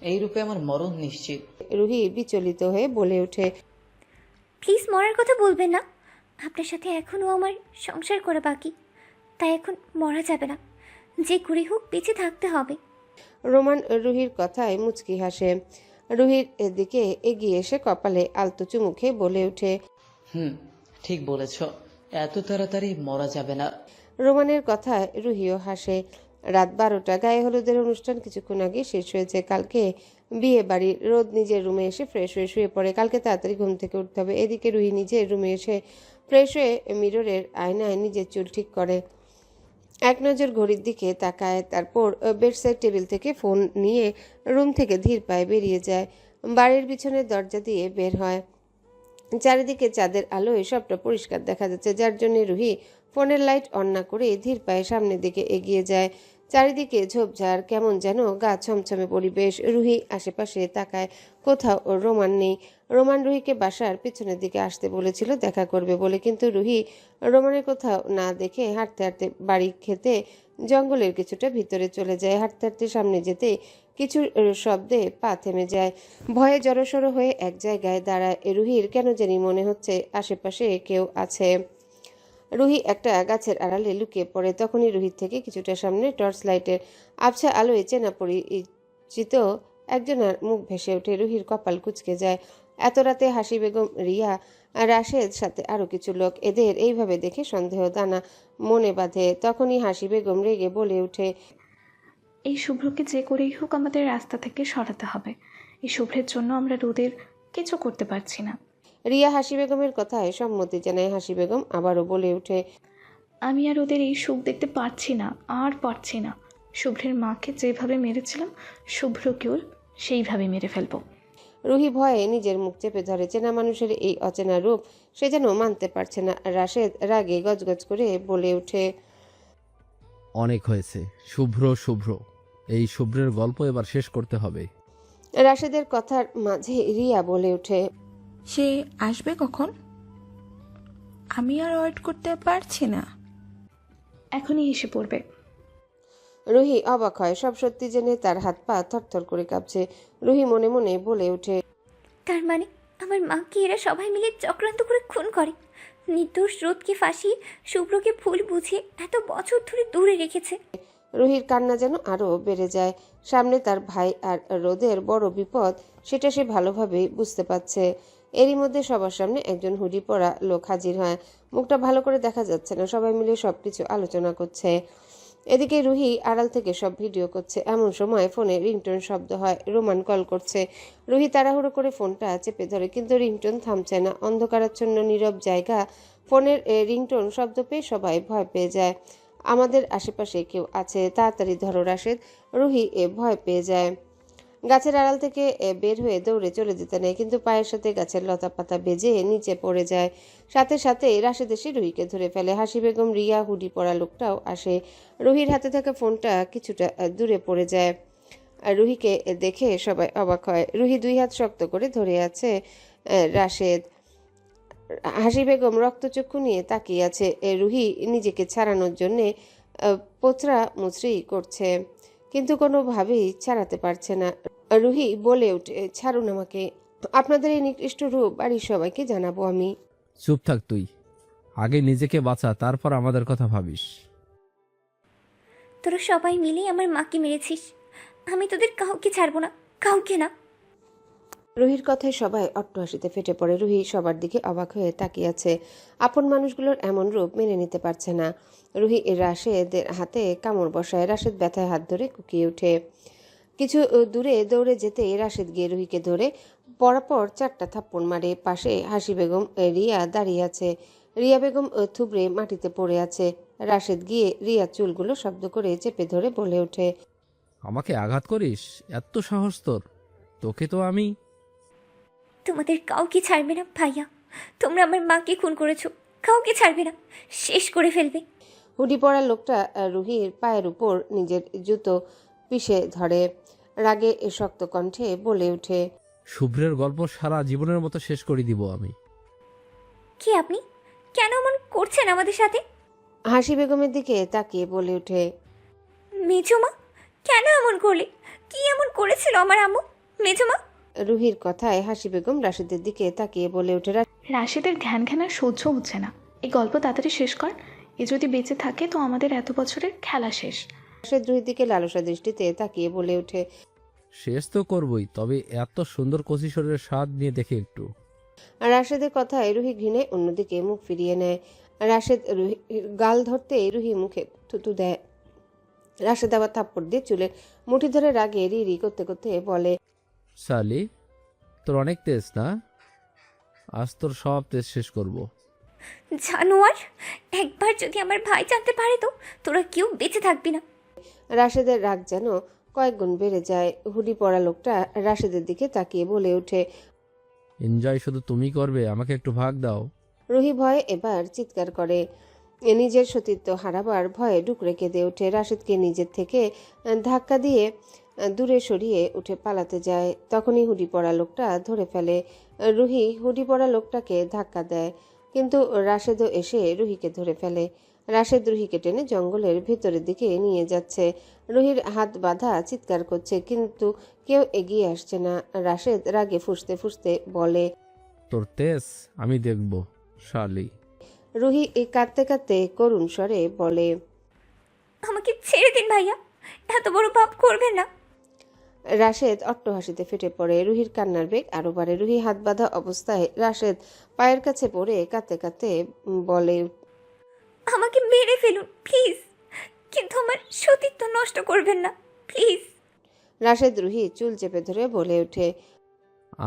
এই রূপে আমার মরণ নিশ্চিত। রুহি বিচলিত হয়ে বলে ওঠে, প্লিজ মরার কথা বলবেন না। আপনার সাথে এখনও আমার সংসার করা বাকি, তাই এখন মরা যাবে না। যে করে হোক বেঁচে থাকতে হবে। রোমান রুহির কথায় মুচকি হাসে। রুহির দিকে এগিয়ে এসে কপালে আলতো চুমু খেয়ে বলে ওঠে, ঠিক বলেছ, এত তাড়াতাড়ি মরা যাবে না। রোমানের কথায় রুহিও হাসে। রাত 12টা, গায়ে হলুদের অনুষ্ঠান কিছুক্ষণ আগে শেষ হয়েছে। কালকে বিয়ে বাড়ি। রোদ নিজের রুমে এসে ফ্রেশ হয়ে শুয়ে পড়ে। কালকে তাড়াতাড়ি ঘুম থেকে উঠতে হবে। এদিকে রুহি নিজের রুমে এসে ফ্রেশ হয়ে মিররের আয়নায় নিজের চুল ঠিক করে। এক নজর ঘড়ির দিকে তাকায়, তারপর বেডসাইড টেবিল থেকে ফোন নিয়ে রুম থেকে ধীর পায়ে বেরিয়ে যায়। বাড়ির পিছনের দরজা দিয়ে বের হয়। চারিদিকে চাঁদের আলোয় সবটা পরিষ্কার দেখা যাচ্ছে, যার জন্য রুহি ফোনের লাইট অন না করে ধীর পায়ে সামনের দিকে এগিয়ে যায়। চারিদিকে ঝোপঝাড়, কেমন যেন গা ছমছমে পরিবেশ। রুহি আশেপাশে তাকায়, কোথাও রোমান নেই। রোমান রুহিকে বাসার পিছনের দিকে আসতে বলেছিল দেখা করবে বলে, কিন্তু রুহি রোমানের কোথাও না দেখে হাঁটতে হাঁটতে বাড়ি খেতে জঙ্গলের কিছুটা ভিতরে চলে যায়। হাঁটতে হাঁটতে সামনে যেতে কিছু শব্দে পা থেমে যায়। ভয়ে জড়সড় হয়ে এক জায়গায় দাঁড়ায়। রুহির কেন জানি মনে হচ্ছে আশেপাশে কেউ আছে। রুহি একটা গাছের আড়ালে লুকিয়ে পড়ে। তখনই রুহির থেকে কিছুটা সামনে টর্চ লাইটের আবছা আলোয় চেনা পরিচিত একজনের মুখ ভেসে ওঠে। রুহির কপাল কুঁচকে যায়। এত রাতে হাসি বেগম, রিয়া, রাশেদ, সাথে আরো কিছু লোক। এদের এইভাবে দেখে সন্দেহ দানা মনে বাঁধে। তখনই হাসি বেগম রেগে বলে ওঠে, এই শুভ্রকে যে করেই হোক আমাদের রাস্তা থেকে সরাতে হবে। এই শুভ্রের জন্য আমরা রোদের কিছু করতে পারছি না। রিয়া হাসি বেগমের কথায় সম্মতি জানায়। হাসি বেগম আবারও বলে ওঠে, আমি আর ওদের এই সুখ দেখতে পারছি না, আর পারছি না। শুভ্রের মাকে যেভাবে মেরেছিলাম, শুভ্রকেও সেইভাবে মেরে ফেলবো। রুহি ভয়ে নিজের মুখ চেপে ধরে। চেনা মানুষের এই অচেনা রূপ সে যেন মানতে পারছে না। রাশেদ রাগে গজগজ করে বলে ওঠে, অনেক হয়েছে। শুভ্র শুভ্র, এই শুভ্রের গল্প এবার শেষ করতে হবে। রাশেদের কথার মাঝে রিয়া বলে ওঠে, সে আসবে কখন? আমি আর ওয়েট করতে পারছি না। এখনই এসে পড়বে। রুহি অবাক হয়। সব সত্যি জেনে তার হাত পা থরথর করে কাঁপছে। রুহি মনে মনে বলে ওঠে, তার মানে আমার মাকে এরা সবাই মিলে চক্রান্ত করে খুন করে। নির্দোষ রোদকে ফাঁসিয়ে শুভ্রকে ভুল বুঝিয়ে এত বছর ধরে দূরে রেখেছে। রুহির কান্না যেন আরো বেড়ে যায়। সামনে তার ভাই আর রোদের বড় বিপদ, সেটা সে ভালোভাবেই বুঝতে পারছে। এরই মধ্যে সবার সামনে একজন হুডি পরা লোক হাজির হয়। মুখটা ভালো করে দেখা যাচ্ছে না। সবাই মিলে সবকিছু আলোচনা করছে। এদিকে রুহি আড়াল থেকে সব ভিডিও করছে। এমন সময় ফোনে রিংটোন শব্দ হয়। রোমান কল করছে। রুহি তাড়াহুড়ো করে ফোনটা চেপে ধরে, কিন্তু রিংটোন থামছে না। অন্ধকারাচ্ছন্ন নীরব জায়গা। ফোনের রিংটোন শব্দ পেয়ে সবাই ভয় পেয়ে যায়। আমাদের আশেপাশে কেউ আছে, তাড়াতাড়ি ধরো রাশেদ। রুহি ভয় পেয়ে যায়। গাছের আড়াল থেকে বের হয়ে দৌড়ে চলে যেতে নেয়, কিন্তু পায়ের সাথে গাছের লতা পাতা বেজে নিচে পড়ে যায়। সাথে সাথে রাশেদ এসে রুহিকে ধরে ফেলে। হাসি বেগম, রিয়া, হুডি পরা লোকটাও আসে। রুহির হাতে থাকা ফোনটা কিছুটা দূরে পড়ে যায়। আর রুহিকে দেখে সবাই অবাক হয়। রুহি 2 হাত শক্ত করে ধরে আছে রাশেদ। হাসি বেগম রক্তচক্ষু নিয়ে তাকিয়ে আছে। রুহি নিজেকে ছাড়ানোর জন্যে পোচরা মুচড়ি করছে, কিন্তু কোনোভাবেই ছাড়াতে পারছে না। রুহি বলে ওঠে, ছাড়ুন আমাকে। আপনাদের এই নিকৃষ্ট রূপ বাড়ির সবাইকে জানাবো আমি। চুপ থাক তুই, আগে নিজেকে বাঁচা, তারপর আমাদের কথা ভাবিস। তোরা সবাই মিলে আমার মাকে মেরেছিস। আমি তোদের কাউকে ছাড়বো না, কাউকে না। রুহির কথায় সবাই অট্টহাসিতে ফেটে পড়ে। রুহি সবার দিকে অবাক হয়ে তাকিয়ে আছে। আপন মানুষগুলোর এমন রূপ মেনে নিতে পারছে না। রুহি রাশেদের হাতে কামড় বসায়। রাশেদ ব্যথায় হাত ধরে কুকিয়ে ওঠে। কিছু দূরে দৌড়ে যেতে রাশেদ গিয়ে রুহিকে ধরে পরপর 4টা থাপ্পড় মারে। পাশে হাসি বেগম, রিয়া দাঁড়িয়ে আছে। রিয়া বেগম থুবড়ে মাটিতে পড়ে আছে। রাশেদ গিয়ে রিয়ার চুলগুলো শব্দ করে চেপে ধরে বলে ওঠে, আমাকে আঘাত করিস? এত সাহস তোর? তোকে তো আমি। তোমাদের কাউকে ছাড়বে না ভাইয়া। তোমরা আমার মাকে খুন করেছো, কাউকে ছাড়বে না, শেষ করে ফেলবে। হুডি পরা লোকটা রুহির পায়ের উপর নিজের জুতো পিষে ধরে। রাগে শক্ত কণ্ঠে বলে ওঠে, শুভ্রের গল্প সারা জীবনের মতো শেষ করে দিব আমি। কি আপনি কেন এমন করছেন আমাদের সাথে? হাসি বেগমের দিকে তাকিয়ে বলে ওঠে, মেজো মা, কেন এমন করলে? কি এমন করেছিল আমার আম্মু? মেজমা? রুহির কথায় হাসি বেগম রাশেদের দিকে তাকিয়ে বলে ওঠে, রাশেদের ঘ্যান ঘ্যান আর সহ্য হচ্ছে না। এই গল্প তাড়াতাড়ি শেষ কর। এ যদি বেঁচে থাকে তো আমাদের এত বছরের খেলা শেষ। রাশেদ রুহির দিকে লালসা দৃষ্টিতে তাকিয়ে বলে ওঠে, শেষ তো করবই, তবে এত সুন্দর কচি শরীরের স্বাদ নিয়ে দেখে একটু। রাশেদের কথায় রুহি ঘৃণে অন্যদিকে মুখ ফিরিয়ে নেয়। রাশেদ রুহির গাল ধরতে রুহি মুখে থুতু দেয়। রাশেদ আবার থাপ্পড় দিয়ে চুলে মুঠি ধরে রাগে রি রি করতে করতে বলে, সালি, তোর অনেক তেজ না? আজ তোর সব তেজ শেষ করব। জানোয়ার, একবার যদি আমার ভাই জানতে পারে তো তোরা কেউ বেঁচে থাকবি না। রাশেদের রাগ যেন কয়েক গুণ বেড়ে যায়। হুডি পরা লোকটা রাশেদের দিকে তাকিয়ে বলে ওঠে, এনজয় শুধু তুমি করবে, আমাকে একটু ভাগ দাও। রুহি ভয়ে এবার চিৎকার করে। নিজের সতীত্ব হারাবার ভয়ে ডুকরে কেঁদে ওঠে। রাশেদকে নিজের থেকে ধাক্কা দিয়ে দূরে সরিয়ে উঠে পালাতে যায়। তখনই হুডি পরা লোকটা ধরে ফেলে। রুহি হুডি পরা লোকটাকে ধাক্কা দেয়, কিন্তু রাশেদও এসে রুহিকে ধরে ফেলে। রাশেদ রুহিকে টেনে জঙ্গলের ভেতরের দিকে নিয়ে যাচ্ছে। রুহির হাত বাঁধা, চিৎকার করছে, কিন্তু কেউ এগিয়ে আসছে না। রাশেদ রাগে ফুঁসতে ফুঁসতে বলে, তোর তেজ আমি দেখব শালি। রুহি কাঁদতে কাঁদতে করুণ স্বরে বলে, আমাকে ছেড়ে দিন ভাইয়া, এত বড় পাপ করবেন না। রাশেদ অট্টহাসিতে ফেটে পড়ে। রুহির কান্নার বেগ আরো বাড়ে। রুহি হাত বাঁধা অবস্থায় রাশেদ পায়ের কাছে পড়ে কাঁদতে কাঁদতে বলে, আমাকে মেরে ফেলুন প্লিজ, কিন্তু আমার সতীত্ব নষ্ট করবেন না প্লিজ। রাশেদ রুহি চুল চেপে ধরে বলে ওঠে,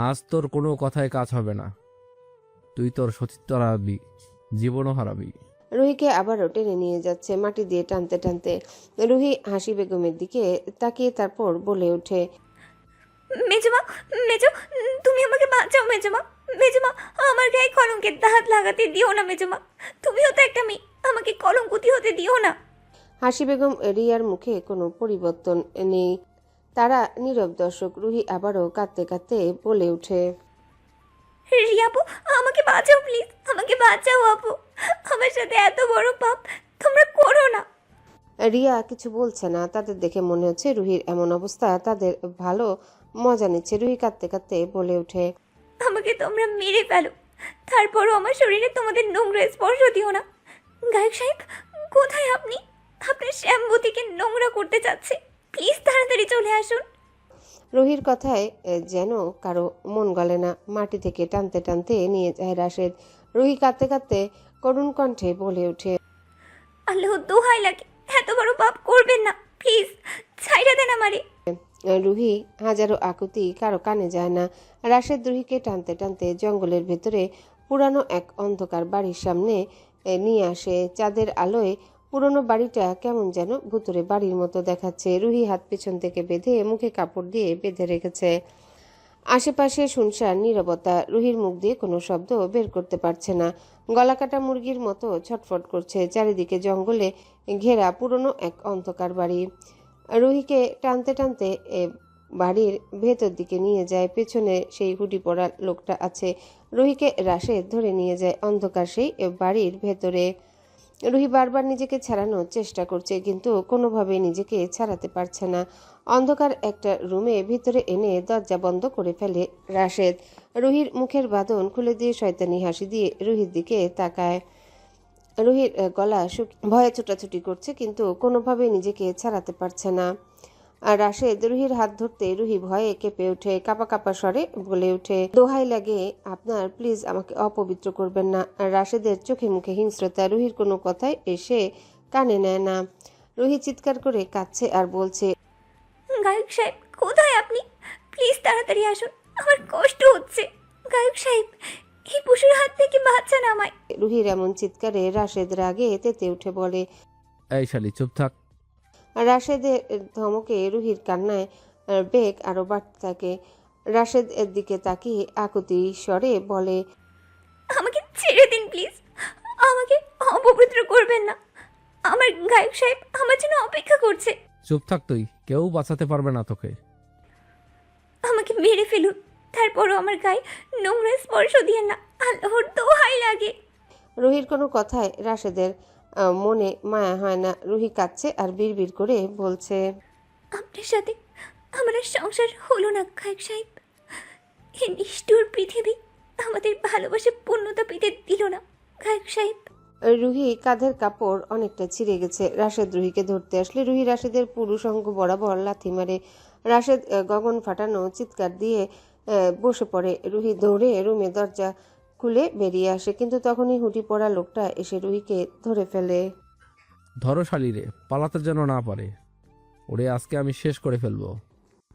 আজ তোর কোনো কথায় কাজ হবে না। তুই তোর সতীত্ব হারাবি, জীবনও হারাবি। রুহিকে আবারও টেনে নিয়ে যাচ্ছে মাটি দিয়ে টানতে টানতে। রুহি হাসি বেগমের দিকে তাকিয়ে তারপর বলে ওঠে, মেজমা, মেজো, তুমি আমাকে বাঁচাও মেজমা। মেজমা, আমার গায়ে কলঙ্কের দাগ লাগাতে দিও না মেজমা। তুমিও তো একটা মেয়ে, আমাকে কলঙ্কতি হতে দিও না। হাসি বেগম রিয়ার মুখে কোনো পরিবর্তন নেই। তারা নীরব দর্শক। রুহি আবারও কাঁদতে কাঁদতে বলে ওঠে, রিয়া আপু, আমাকে বাঁচাও প্লিজ, আমাকে বাঁচাও আপু। আমার সাথে এত বড় পাপ তোমরা করো না। রিয়া কিছু বলছে না। তাদের দেখে মনে হচ্ছে রুহির এমন অবস্থা তাদের ভালো মজা নিচ্ছে। রুহি কাঁদতে কাঁদতে বলে ওঠে, আমাকে তোমরা মেরে ফেলো, তারপরও আমার শরীরে তোমাদের নোংরা স্পর্শ দিও না। গায়ক সাহেব, কোথায় আপনি? আপনার শ্যামবতীকে নোংরা করতে চাচ্ছে, প্লিজ তাড়াতাড়ি চলে আসুন। রুহির কথায় যেন কারো মন গলে না। মাটি থেকে টানতে টানতে নিয়ে যায় রাশেদ। রুহি কাঁদতে কাঁদতে করুণ কণ্ঠে বলে ওঠে, আল্লাহ দোহাই লাগে, এত বড় পাপ করবেন না প্লিজ, ছাইড়া দেন আমারে। রুহি হাজারো আকুতি কারো কানে যায় না। রাশেদ রুহিকে টানতে টানতে জঙ্গলের ভেতরে পুরানো এক অন্ধকার বাড়ির সামনে নিয়ে আসে। চাঁদের আলোয় পুরনো বাড়িটা কেমন যেন ভুতুরে বাড়ির মতো দেখাচ্ছে। রুহি হাত পেছন থেকে বেঁধে মুখে কাপড় দিয়ে বেঁধে রেখেছে। আশেপাশে শুনশান নীরবতা। রুহির মুখ দিয়ে কোনো শব্দ বের করতে পারছে না। গলাকাটা মুরগির মতো ছটফট করছে। চারিদিকে জঙ্গলে ঘেরা পুরনো এক অন্ধকার বাড়ি। রুহিকে টানতে টানতে বাড়ির ভেতর দিকে নিয়ে যায়। পেছনে সেই হুডি পরা লোকটা আছে। রুহিকে রাশেদ ধরে নিয়ে যায় অন্ধকার সেই বাড়ির ভেতরে। রুহি বারবার নিজেকে ছাড়ানোর চেষ্টা করছে, কিন্তু কোনোভাবে নিজেকে ছাড়াতে পারছে না। অন্ধকার একটা রুমে ভিতরে এনে দরজা বন্ধ করে ফেলে রাশেদ। রুহির মুখের বাঁধন খুলে দিয়ে শয়তানি হাসি দিয়ে রুহির দিকে তাকায়। রুহির গলা ভয়ে ছোটাছুটি করছে, কিন্তু কোনোভাবে নিজেকে ছাড়াতে পারছে না। আর রাশেদ রুহির হাত ধরতে রুহি ভয়ে কেঁপে ওঠে। কাঁপা কাঁপা স্বরে বলে ওঠে, দোহাই লাগে আপনার, প্লিজ আমাকে অপবিত্র করবেন না। আর রাশেদের চোখে মুখে হিংস্রতা। রুহির কোনো কথাই এসে কানে নেয় না। রুহি চিৎকার করে কাঁদছে আর বলছে, গায়ক সাহেব, কোথায় আপনি? প্লিজ তাড়াতাড়ি আসুন, আমার কষ্ট হচ্ছে। গায়ক সাহেব, এই পশুর হাত থেকে বাঁচান আমায়। রুহির এমন চিৎকারে রাশেদ রাগে তেতে উঠে বলে, এই শালি চুপ থাক। রাশেদের ধমকে রুহির কান্নায় বেগ আরো বাড়তে থাকে। রাশেদ এর দিকে তাকিয়ে আকুতি স্বরে বলে, আমাকে ছেড়ে দিন প্লিজ, আমাকে অপবিত্র করবেন না। আমার গায়ক সাহেব আমার জন্য অপেক্ষা করছে। চুপ থাক তুই, কেউ বাঁচাতে পারবে না তোকে। আমাকে মেরে ফেলুন, তারপরও আমার গায়ে নোংরা স্পর্শ দিয়ে না, আল্লাহর দোহাই লাগে। রুহির কোনো কথায় রাশেদের মনে মায়া হয় না। রুহি কাঁদছে আর বিড়বিড় করে বলছে, আপনার সাথে আমার আর সংসার হলো না গায়ক সাহেব। এই নিষ্ঠুর পৃথিবী আমাদের ভালোবাসা পূর্ণতা পেতে দিল না গায়ক সাহেব। রুহি কাঁধের কাপড় অনেকটা ছিঁড়ে গেছে। রাশেদ রুহিকে ধরতে আসলে রুহি রাশেদের পুরুষ অঙ্গ বরাবর লাথি মারে। রাশেদ গগন ফাটানো চিৎকার দিয়ে বসে পড়ে। রুহি দৌড়ে রুমে দরজা খুলে বেরিয়ে আসে, কিন্তু তখনই হুটি পড়া লোকটা এসে রুহিকে ধরে ফেলে। ধরো শালিরে, পালাতে যেন না পারে। ওরে আজকে আমি শেষ করে ফেলবো।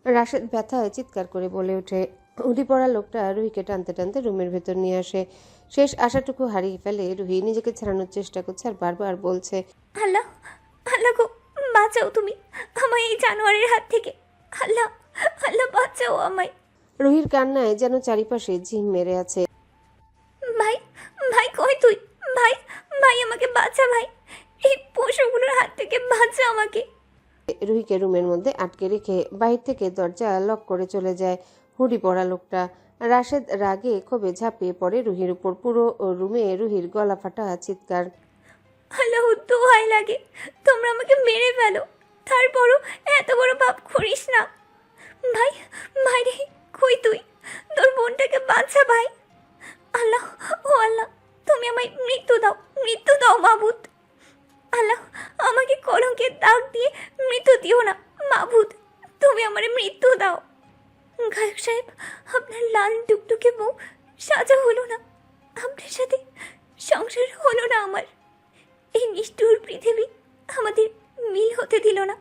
রাশেদ ব্যথায় চিৎকার করে বলে ওঠে। হুটি পড়া লোকটা রুহিকে টানতে টানতে রুমের ভেতর নিয়ে আসে। শেষ আশাটুকু হারিয়ে ফেলে রুহি। নিজেকে ছাড়ানোর চেষ্টা করছে আর বারবার বলছে, আল্লাহ, আল্লাহ গো, বাঁচাও তুমি আমায় এই জানোয়ারের হাত থেকে। আল্লাহ, আল্লাহ বাঁচাও আমায়। রুহির কান্নায় যেন চারিপাশে ঝিম মেরে আছে। ভাই, ভাই কই তুই? ভাই, ভাই আমাকে বাঁচা ভাই, এই পশুগুলোর হাত থেকে বাঁচা আমাকে। রুহিকে রুমের মধ্যে আটকে রেখে বাইরে থেকে দরজা লক করে চলে যায় হুডি পড়া লোকটা। রাশেদ রাগে ক্ষোভে ঝাঁপিয়ে পড়ে রুহির উপর। পুরো রুমে রুহির গলা ফাটা চিৎকার। আল্লাহ, দোহাই লাগে তোমরা আমাকে মেরে ফেলো, তারপরও এত বড় পাপ করিস না। ভাই, ভাই রে, কই তুই? তোর বোনটাকে বাঁচা ভাই। আল্লাহ, ও আল্লাহ, তুমি আমায় মৃত্যু দাও, মৃত্যু দাও মাবুদ। আল্লাহ, আমাকে কলঙ্কের দাগ দিয়ে মৃত্যু দিও না মাবুদ, তুমি আমার মৃত্যু দাও। গায়ক সাহেব, আপনার লাল টুকটুকে বউ সাজা হলো না, আপনার সাথে সংসার হলো না আমার। এই নিষ্ঠুর পৃথিবী আমাদের মিল হতে দিল না।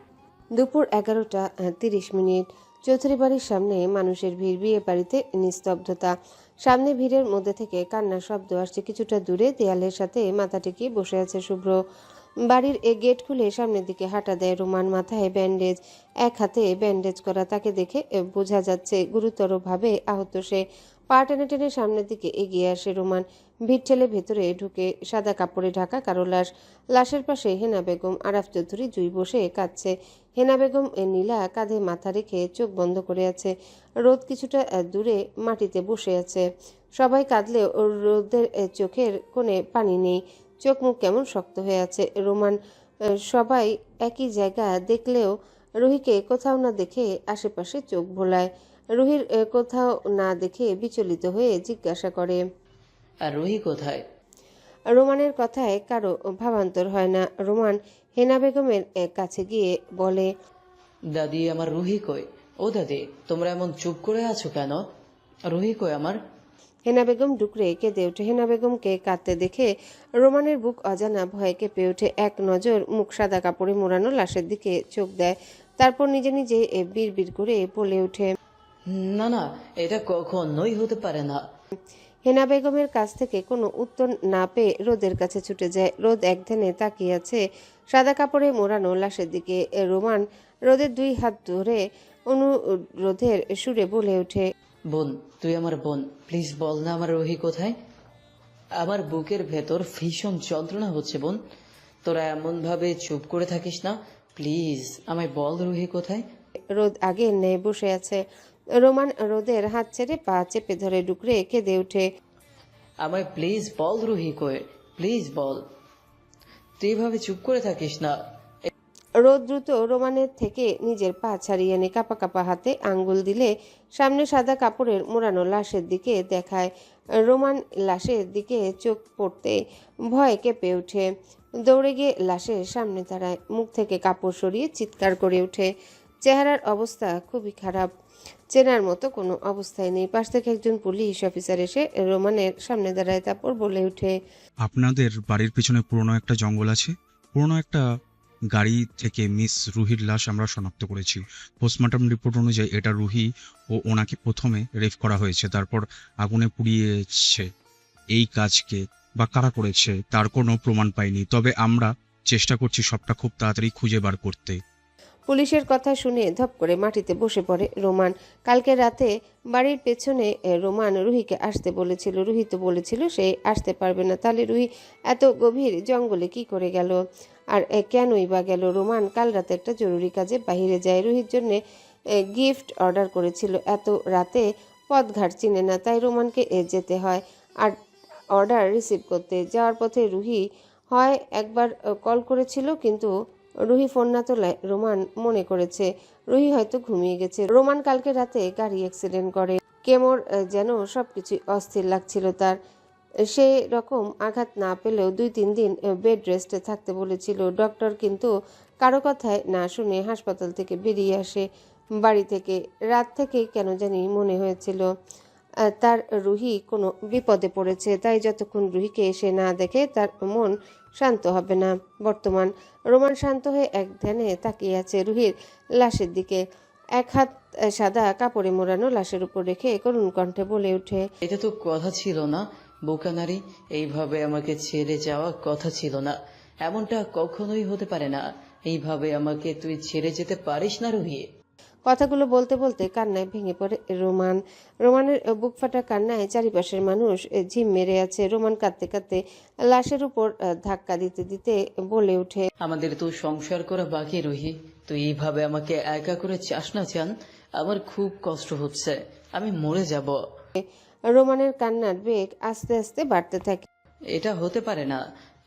দুপুর 11:30। চৌধুরী বাড়ির সামনে মানুষের ভিড়। বিয়ে বাড়িতে নিস্তব্ধতা। সামনে ভিড়ের মধ্যে থেকে কান্নার শব্দ আসছে। কিছুটা দূরে দেয়ালের সাথে মাথা টেকিয়ে বসে আছে শুভ্র। বাড়ির গেট খুলে সামনের দিকে হাঁটা দেয় রোমান। মাথায় ব্যান্ডেজ, এক হাতে ব্যান্ডেজ করা। তাকে দেখে বোঝা যাচ্ছে গুরুতরভাবে আহত সে। পা টেনে টেনে সামনের দিকে এগিয়ে আসে রোমান। ভিড় ঠেলে ভেতরে ঢুকে সাদা কাপড়ে ঢাকা কারো লাশ। লাশের পাশে হেনা বেগম, আরাফ চৌধুরী জুই বসে কাঁদছে। হেনা বেগম নীলা কাঁধে মাথা রেখে চোখ বন্ধ করে আছে। রোদ কিছুটা দূরে মাটিতে বসে আছে। সবাই কাঁদলেও রোদের চোখের কোণে পানি নেই। চোখ মুখ কেমন শক্ত হয়ে আছে। রোমান সবাই একই জায়গা দেখলেও রুহিকে কোথাও না দেখে আশেপাশে চোখ ভোলায়। রুহির কোথাও না দেখে বিচলিত হয়ে জিজ্ঞাসা করে, আর রুহি কোথায়? রোমানের কথায় কারো ভাবান্তর হয় না। রোমান হেনা বেগমের কাছে গিয়ে বলে, দাদি, আমার রুহি কই? ও দাদি, তোমরা এমন চুপ করে আছো কেন? রুহি কই আমার? হেনা বেগম ডুকরে কেঁদে ওঠে। হেনা বেগমকে কাঁদতে দেখে রোমানের বুক অজানা ভয়ে কেঁপে ওঠে। এক নজর মুখ সাদা কাপড়ে মোড়ানো লাশের দিকে চোখ দেয়। তারপর নিজে নিজে বিড়বিড় করে বলে ওঠে, না না, এটা কখনোই হতে পারে না। হেনা বেগমের কাছ থেকে কোনো উত্তর না পেয়ে রোদের কাছে ছুটে যায়। রোদ একধানে তাকিয়ে আছে সাদা কাপড়ে মোড়ানো লাশের দিকে। রোমান রোদের দুই হাত ধরে অনুরোধের সুরে বলে ওঠে, বোন, তুই আমার বোন, প্লিজ বল না আমার রুহি কোথায়? আমার বুকের ভেতর ভীষণ যন্ত্রণা হচ্ছে বোন, তোরা এমন ভাবে চুপ করে থাকিস না, প্লিজ আমায় বল রুহি কোথায়? রোদ আগের ন্যায় বসে আছে। রোমান রোদের হাত ছেড়ে পা চেপে ধরে ডুকরে কেঁদে ওঠে, আমায় প্লিজ বল রুহি কই, প্লিজ বল, তুই এভাবে চুপ করে থাকিস না। রোদ দ্রুত রোমানের থেকে নিজের পা ছাড়িয়ে এনে কাপা কাপা হাতে আঙ্গুল দিলে সামনে সাদা কাপড়ের মোড়ানো লাশের দিকে দেখায়। রোমান লাশের দিকে চোখ পড়তে ভয়ে কেঁপে ওঠে। দৌড়ে গিয়ে লাশের সামনে দাঁড়ায়। মুখ থেকে কাপড় সরিয়ে চিৎকার করে ওঠে। চেহারার অবস্থা খুবই খারাপ, চেনার মতো কোনো অবস্থায় নেই। পাশ থেকে একজন পুলিশ অফিসার এসে রোমানের সামনে দাঁড়ায়। তারপর বলে ওঠে, আপনাদের বাড়ির পিছনে পুরনো একটা জঙ্গল আছে, পুরনো একটা গাড়ি থেকে মিস রুহির লাশ আমরা শনাক্ত করেছি। পোস্টমর্টম রিপোর্ট অনুযায়ী এটা রুহি ও ওনাকে প্রথমে রেপ করা হয়েছে, তারপর আগুনে পুড়িয়েছে। এই কাজকে বা কারা করেছে তার কোনো প্রমাণ পাইনি, তবে আমরা চেষ্টা করছি সবটা খুব তাড়াতাড়ি খুঁজে বার করতে। পুলিশের কথা শুনে ধপ করে মাটিতে বসে পড়ে রোমান। কালকে রাতে বাড়ির পেছনে রোমান রুহিকে আসতে বলেছিল। রুহি তো বলেছিল সে আসতে পারবে না, তাহলে রুহি এত গভীর জঙ্গলে কি করে গেল? আর কেনই বা গেল? রোমান কাল রাতে একটা জরুরি কাজে বাইরে যায়। রুহির জন্য গিফট অর্ডার করেছিল। এত রাতে পথঘাট চিনে না, তাই রোমানকে যেতে হয়। আর অর্ডার রিসিভ করতে যাওয়ার পথে রুহি হয় একবার কল করেছিল, কিন্তু রুহি ফোন না তোলায় রোমান মনে করেছে রুহি হয়তো ঘুমিয়ে গেছে। রোমান কালকে রাতে গাড়ি অ্যাক্সিডেন্ট করে। কেমর যেন সবকিছু অস্থির লাগছিল তার। সে রকম আঘাত না পেলেও 2-3 দিন বেড রেস্টে থাকতে বলেছিল ডক্টর, কিন্তু কারো কথায় না শুনে হাসপাতাল থেকে বেরিয়ে আসে বাড়ি থেকে। রাত থেকেই কেন জানি মনে হয়েছিল তার রুহি কোনো বিপদে পড়েছে, তাই যতক্ষণ রুহিকে এসে না দেখে তার মন শান্ত হবে না। বর্তমান রোমান শান্ত হয়ে এক ধ্যানে তাকিয়ে আছে রুহির লাশের দিকে। এক হাত সাদা কাপড়ে মোড়ানো লাশের উপর রেখে করুণ কণ্ঠে বলে ওঠে, এটা তো কথা ছিল না বোকা নারী, এইভাবে আমাকে ছেড়ে যাওয়া কথা ছিল না। এমনটা কখনোই হতে পারে না। এইভাবে আমাকে তুই ছেড়ে যেতে পারিস না রুহি। কথাগুলো বলতে বলতে কান্নায় ভেঙে পড়ে রোমান। রোমানের বুক ফাটা কান্নায় চারিপাশের মানুষ ঝিম মেরে আছে। রোমান কাঁদতে কাঁদতে লাশের উপর ধাক্কা দিতে দিতে বলে ওঠে, আমাদের তো সংসার করা বাকি রুহি, তুই এইভাবে আমাকে একা করে চাস না চান। আমার খুব কষ্ট হচ্ছে, আমি মরে যাব। রোমানের কান্নার বেগ আস্তে আস্তে বাড়তে থাকে। এটা হতে পারে না,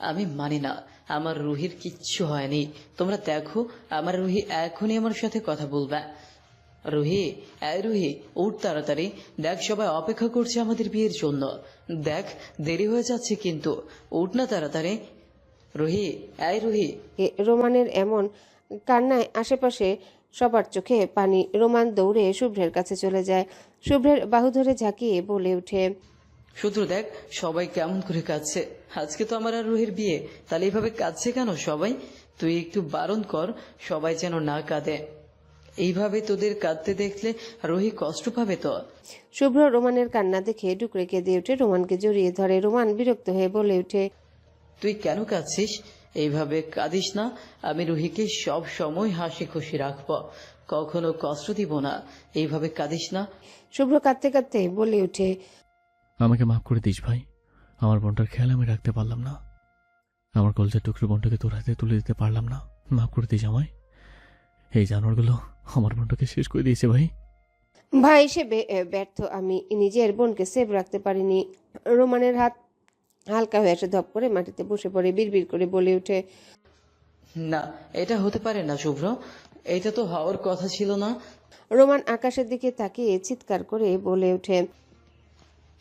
আমি মানি না। আমার রুহির কিচ্ছু হয়নি। তোমরা দেখো, আমার রুহি এখনই আমার সাথে কথা বলবে। রুহি, এই রুহি, উঠ তাড়াতাড়ি। দেখ সবাই অপেক্ষা করছে আমাদের বিয়ের জন্য। দেখ দেরি হয়ে যাচ্ছে কিন্তু, উঠ না তাড়াতাড়ি। রুহি, এই রুহি। রোমানের এমন কান্নায় আশেপাশে সবার চোখে পানি। রোমান দৌড়ে শুভ্রের কাছে চলে যায়। শুভ্রের বাহু ধরে ঝাঁকিয়ে বলে ওঠে, শুধু দেখ সবাই কেমন করে কাঁদছে। আজকে তো আমার আর রুহির বিয়ে, তাহলে এইভাবে কাঁদছে কেন সবাই? তুই একটু বারণ কর সবাই যেন না কাঁদে। এইভাবে তোদের কাঁদতে দেখলে রুহি কষ্ট পাবে তো। শুভ্র রোমানের কান্না দেখে ডুকরে কেঁদে ওঠে, রোমানকে জড়িয়ে ধরে। রোমান বিরক্ত হয়ে বলে ওঠে, তুই কেন কাঁদছিস? এইভাবে কাঁদিস না। আমি রুহিকে সব সময় হাসি খুশি রাখবো, কখনো কষ্ট দিব না। এইভাবে কাঁদিস না। শুভ্র কাঁদতে কাঁদতে বলে ওঠে, আমাকে মাফ করে দিস ভাই, আমার বোনটার খেয়াল আমি রাখতে পারলাম না। আমার কলজার টুকরো বোনটাকে তোর হাতে তুলে দিতে পারলাম না। মাফ করে দিস আমায়। এই জানোয়ারগুলো আমার বোনটাকে শেষ করে দিয়েছে ভাই। ভাই হিসেবে ব্যর্থ আমি, নিজের বোনকে সেভ রাখতে পারিনি। রোমানের হাত হালকা হয়ে আসে, ধপ করে মাটিতে বসে পড়ে বিড়বিড় করে বলে ওঠে, না, এটা হতে পারে না শুভ্র, এটা তো হওয়ার কথা ছিল না। রোমান আকাশের দিকে তাকিয়ে চিৎকার করে বলে ওঠে,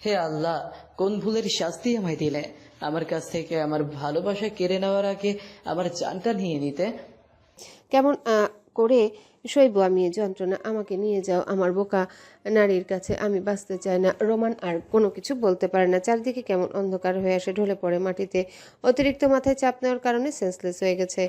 হে আল্লাহ, কোন ভুলের শাস্তি আমায় দিলে? আমার কাছ থেকে আমার ভালোবাসা কেড়ে নেওয়ার আগে আমার জানটা নিয়ে নিতে। কেমন করে সইব আমি এই যন্ত্রণা? আমাকে নিয়ে যাও আমার বোকা নারীর কাছে, আমি বাঁচতে চাই না। রোমান আর কোনো কিছু বলতে পারে না। চারদিকে কেমন অন্ধকার হয়ে আসে, ঢলে পড়ে মাটিতে। অতিরিক্ত মাথায় চাপ নেওয়ার কারণে সেন্সলেস হয়ে গেছে।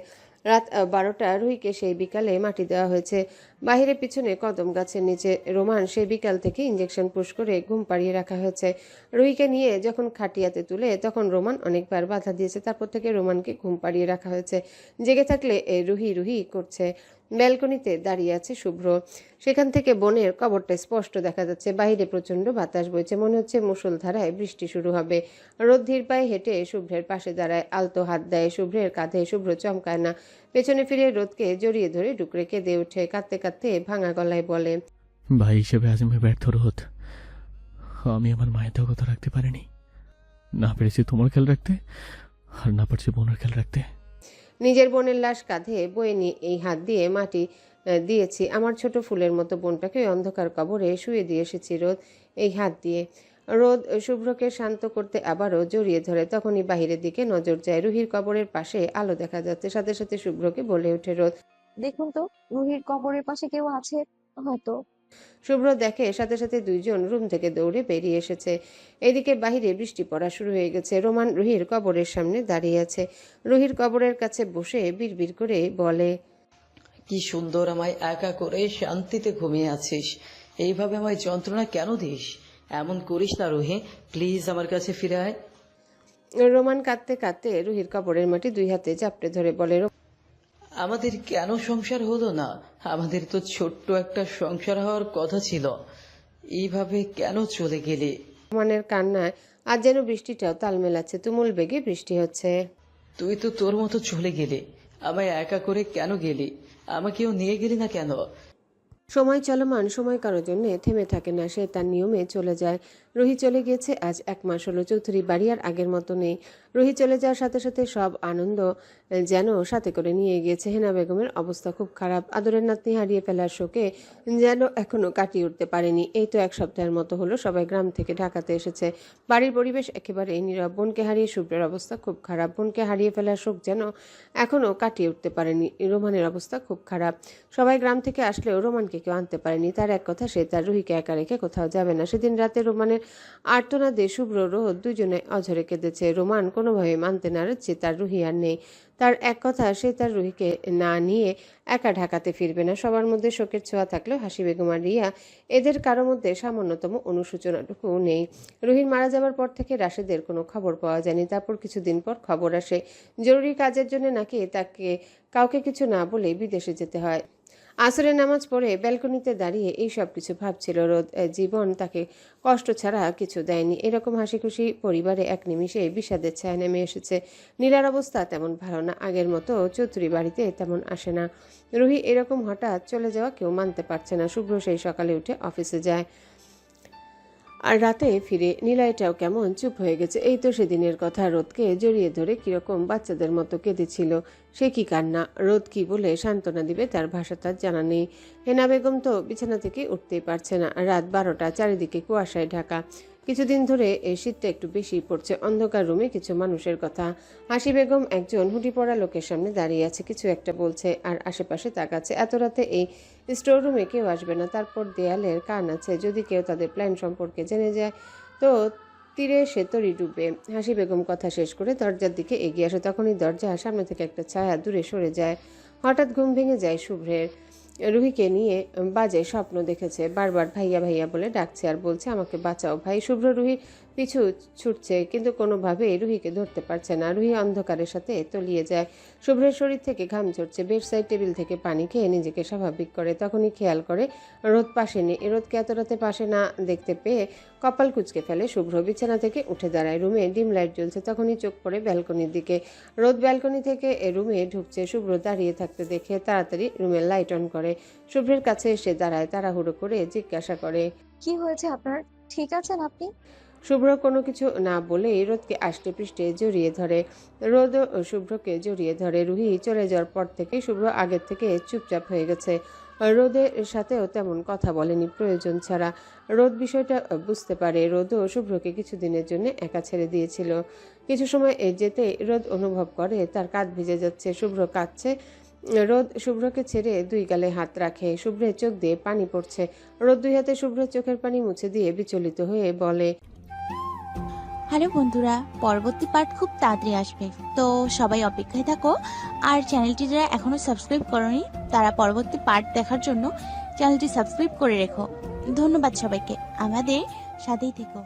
রাত 12টা রুহিকে সেই বিকালে মাটি দেওয়া হয়েছে বাহিরে পিছনে কদম গাছের নিচে। রোমান সেই বিকাল থেকে ইঞ্জেকশন পুশ করে ঘুম পাড়িয়ে রাখা হয়েছে। রুহিকে নিয়ে যখন খাটিয়াতে তুলে তখন রোমান অনেকবার বাধা দিয়েছে, তারপর থেকে রোমানকে ঘুম পাড়িয়ে রাখা হয়েছে। জেগে থাকলে রুহি রুহি করছে। ব্যালকনিতে দাঁড়িয়ে আছে শুভ্র। সেখান থেকে বনের কবরটা স্পষ্ট দেখা যাচ্ছে। বাইরে প্রচন্ড বাতাস বইছে, মনে হচ্ছে মুষলধারায় বৃষ্টি শুরু হবে। রোদ ধীর পায়ে হেঁটে শুভ্রের পাশে দাঁড়ায়, আলতো হাত দেয় শুভ্রের কাঁধে। শুভ্র চমকায় না, পেছনে ফিরে রোদকে জড়িয়ে ধরে ডুকরে কেঁদে ওঠে। কাঁদতে কাঁদতে ভাঙা গলায় বলে, ভাই হিসেবে আজ আমি ব্যর্থ রোদ। আমি আমার মায়ের কথা রাখতে পারিনি, না পেরেছি তোমার খেয়াল রাখতে, আর না পারছি বোনের খেয়াল রাখতে। নিজের বোনের লাশ কাঁধে বয়ে নিয়ে এই হাত দিয়ে মাটি দিয়েছি। আমার ছোট ফুলের মতো বোনটাকে অন্ধকার কবরে শুয়ে দিয়ে এসেছি রোদ, এই হাত দিয়ে। রোদ শুভ্রকে শান্ত করতে আবারও জড়িয়ে ধরে। তখনই বাহিরের দিকে নজর যায়। রুহির কবরের পাশে আলো দেখা যাচ্ছে। সাথে সাথে শুভ্রকে বলে ওঠে রোদ, দেখুন তো, রুহির কবরের পাশে কেউ আছে হয়তো। শুভ্র দেখে সাথে সাথে দুইজন রুম থেকে দৌড়ে বেরিয়ে এসেছে। এদিকে বাহিরে বৃষ্টি পড়া শুরু হয়ে গেছে। রোমান রুহির কবরের সামনে দাঁড়িয়ে আছে। রুহির কবরের কাছে বসে বিড়বিড় করে বলে, কি সুন্দর আমায় একা করে শান্তিতে ঘুমিয়ে আছিস। এইভাবে আমায় যন্ত্রণা কেন দিস? এমন করিস না রুহি, প্লিজ আমার কাছে ফিরে আয়। রোমান কাঁদতে কাঁদতে রুহির কবরের মাটি দুই হাতে চাপড়ে ধরে বলে, আমাদের কেন সংসার হলো না? আমাদের তো ছোট্ট একটা সংসার হওয়ার কথা ছিল। এইভাবে কেন চলে গেলি? রোমানের কান্নায় আজ যেন বৃষ্টিটাও তাল মেলাচ্ছে। তুমুল বেগে বৃষ্টি হচ্ছে। তুই তো তোর মতো চলে গেলি, আমায় একা করে কেন গেলি? আমাকেও নিয়ে গেলি না কেন? সময় চলমান, সময় কারোর জন্য থেমে থাকে না, সে তার নিয়মে চলে যায়। রুহি চলে গিয়েছে আজ 1 মাস হলো। চৌধুরী বাড়ি আর আগের মতো নেই। রুহি চলে যাওয়ার সাথে সাথে সব আনন্দ যেন সাথে করে নিয়ে গিয়েছে। হেনা বেগমের অবস্থা খুব খারাপ। আদরের নাতনি হারিয়ে ফেলার শোকে যেন এখনো কাটিয়ে উঠতে পারেনি। এই তো 1 সপ্তাহের মতো হলো সবাই গ্রাম থেকে ঢাকাতে এসেছে। বাড়ির পরিবেশ একেবারে নীরব। বোনকে হারিয়ে শুভ্রের অবস্থা খুব খারাপ। বোনকে হারিয়ে ফেলার শোক যেন এখনো কাটিয়ে উঠতে পারেনি। রোমানের অবস্থা খুব খারাপ। সবাই গ্রাম থেকে আসলেও রোমানকে কেউ আনতে পারেনি। তার এক কথা, সে তার রুহিকে একা রেখে কোথাও যাবে না। সেদিন রাতে রোমানের আর্তনাদে শুভ্র রোদ দুজনে অঝরে কেঁদেছে। রোমান কোনোভাবে মানতে নাড়ছে তার রুহি আর নেই। তার এক কথা, সে তার রুহিকে না নিয়ে একা ঢাকাতে ফিরবে না। সবার মধ্যে শোকের ছোঁয়া থাকলেও হাসি বেগম আর রিয়া এদের কারো মধ্যে সামান্যতম অনুশোচনাটুকু নেই। রুহির মারা যাবার পর থেকে রাশেদের কোনো খবর পাওয়া যায়নি। তারপর কিছুদিন পর খবর আসে জরুরি কাজের জন্য নাকি তাকে কাউকে কিছু না বলে বিদেশে যেতে হয়। আসরের নামাজ পড়ে ব্যালকনিতে দাঁড়িয়ে এই সব কিছু ভাবছিল রোদ। জীবন তাকে কষ্ট ছাড়া কিছু দেয়নি। এরকম হাসি খুশি পরিবারে এক নিমিষে বিষাদের ছায়া নেমে এসেছে। নীলার অবস্থা তেমন ভালো না। আগের মতো চৌধুরী বাড়িতে তেমন আসে না। রুহি এরকম হঠাৎ চলে যাওয়া কেউ মানতে পারছে না। শুভ্র সেই সকালে উঠে অফিসে যায় আর রাতে ফিরে। নীলাইটাও কেমন চুপ হয়ে গেছে। এই তো সেদিনের কথা। রোদকে জড়িয়ে ধরে কিরকম বাচ্চাদের মতো কেঁদেছিল। সে কি কান্না! রোদ কি বলে সান্ত্বনা দিবে তার ভাষা তার জানা নেই। হেনা বেগম তো বিছানা থেকে উঠতেই পারছে না। রাত 12টা, চারিদিকে কুয়াশায় ঢাকা। কিছুদিন ধরে এই শীতটা একটু বেশি পড়ছে। অন্ধকার রুমে কিছু মানুষের কথা। হাসি বেগম একজন হুডি পরা লোকের সামনে দাঁড়িয়ে আছে, কিছু একটা বলছে আর আশেপাশে তাকাচ্ছে। এত রাতে এই স্টোর রুমে কেউ আসবে না। তারপর দেয়ালের কান আছে। যদি কেউ তাদের প্ল্যান সম্পর্কে জেনে যায় তো তীরে সে তরি ডুববে। হাসি বেগম কথা শেষ করে দরজার দিকে এগিয়ে আসে। তখনই দরজার সামনে থেকে একটা ছায়া দূরে সরে যায়। হঠাৎ ঘুম ভেঙে যায় শুভ্রের। রুহিকে নিয়ে বাজে স্বপ্ন দেখেছে। বারবার ভাইয়া ভাইয়া বলে ডাকছে আর বলছে, আমাকে বাঁচাও ভাই। শুভ্র রুহির পিছু ছুটছে কিন্তু কোনোভাবেই রুহিকে ধরতে পারছে না। রুহি অন্ধকারের সাথে তলিয়ে যায়। শুভ্রের শরীর থেকে ঘাম ঝরছে। বেডসাইড টেবিল থেকে পানি খেয়ে নিজেকে স্বাভাবিক করে। তখনই খেয়াল করে রোদ পাশে নেই। রোদকে এত রাতে পাশে না দেখতে পেয়ে কপাল কুঁচকে ফেলে শুভ্র। বিছানা থেকে উঠে দাঁড়ায়। রুমে ডিম লাইট জ্বলছে। তখনই চোখ পড়ে ব্যালকনির দিকে। রোদ ব্যালকনি থেকে রুমে ঢুকছে। শুভ্র দাঁড়িয়ে থাকতে দেখে তাড়াতাড়ি রুমের লাইট অন করে। শুভ্রের কাছে এসে দাঁড়ায়। তাড়াহুড়ো করে জিজ্ঞাসা করে, কি হয়েছে আপনার? ঠিক আছেন আপনি? শুভ্র কোনো কিছু না বলে রোদকে আষ্টে পৃষ্ঠে জড়িয়ে ধরে। রোদও শুভ্রকে জড়িয়ে ধরে। রুহি চলে যাওয়ার পর থেকে শুভ্র আগের থেকে চুপচাপ হয়ে গেছে। রোদের সাথেও তেমন কথা বলেনি প্রয়োজন ছাড়া। রোদ বিষয়টা বুঝতে পারে। রোদও শুভ্রকে কিছুদিনের জন্য একা ছেড়ে দিয়েছিল। কিছু সময় যেতে রোদ অনুভব করে তার কাঁধ ভিজে যাচ্ছে। শুভ্র কাঁদছে। রোদ শুভ্রকে ছেড়ে 2 গালে হাত রাখে। শুভ্রের চোখ দিয়ে পানি পড়ছে। রোদ 2 হাতে শুভ্রের চোখের পানি মুছে দিয়ে বিচলিত হয়ে বলে, হ্যালো বন্ধুরা, পরবর্তী পার্ট খুব তাড়াতাড়ি আসবে, তো সবাই অপেক্ষায় থাকো। আর চ্যানেলটি যারা এখনো সাবস্ক্রাইব করোনি তারা পরবর্তী পার্ট দেখার জন্য চ্যানেলটি সাবস্ক্রাইব করে রেখো। ধন্যবাদ সবাইকে, আমাদের সাথেই থেকো।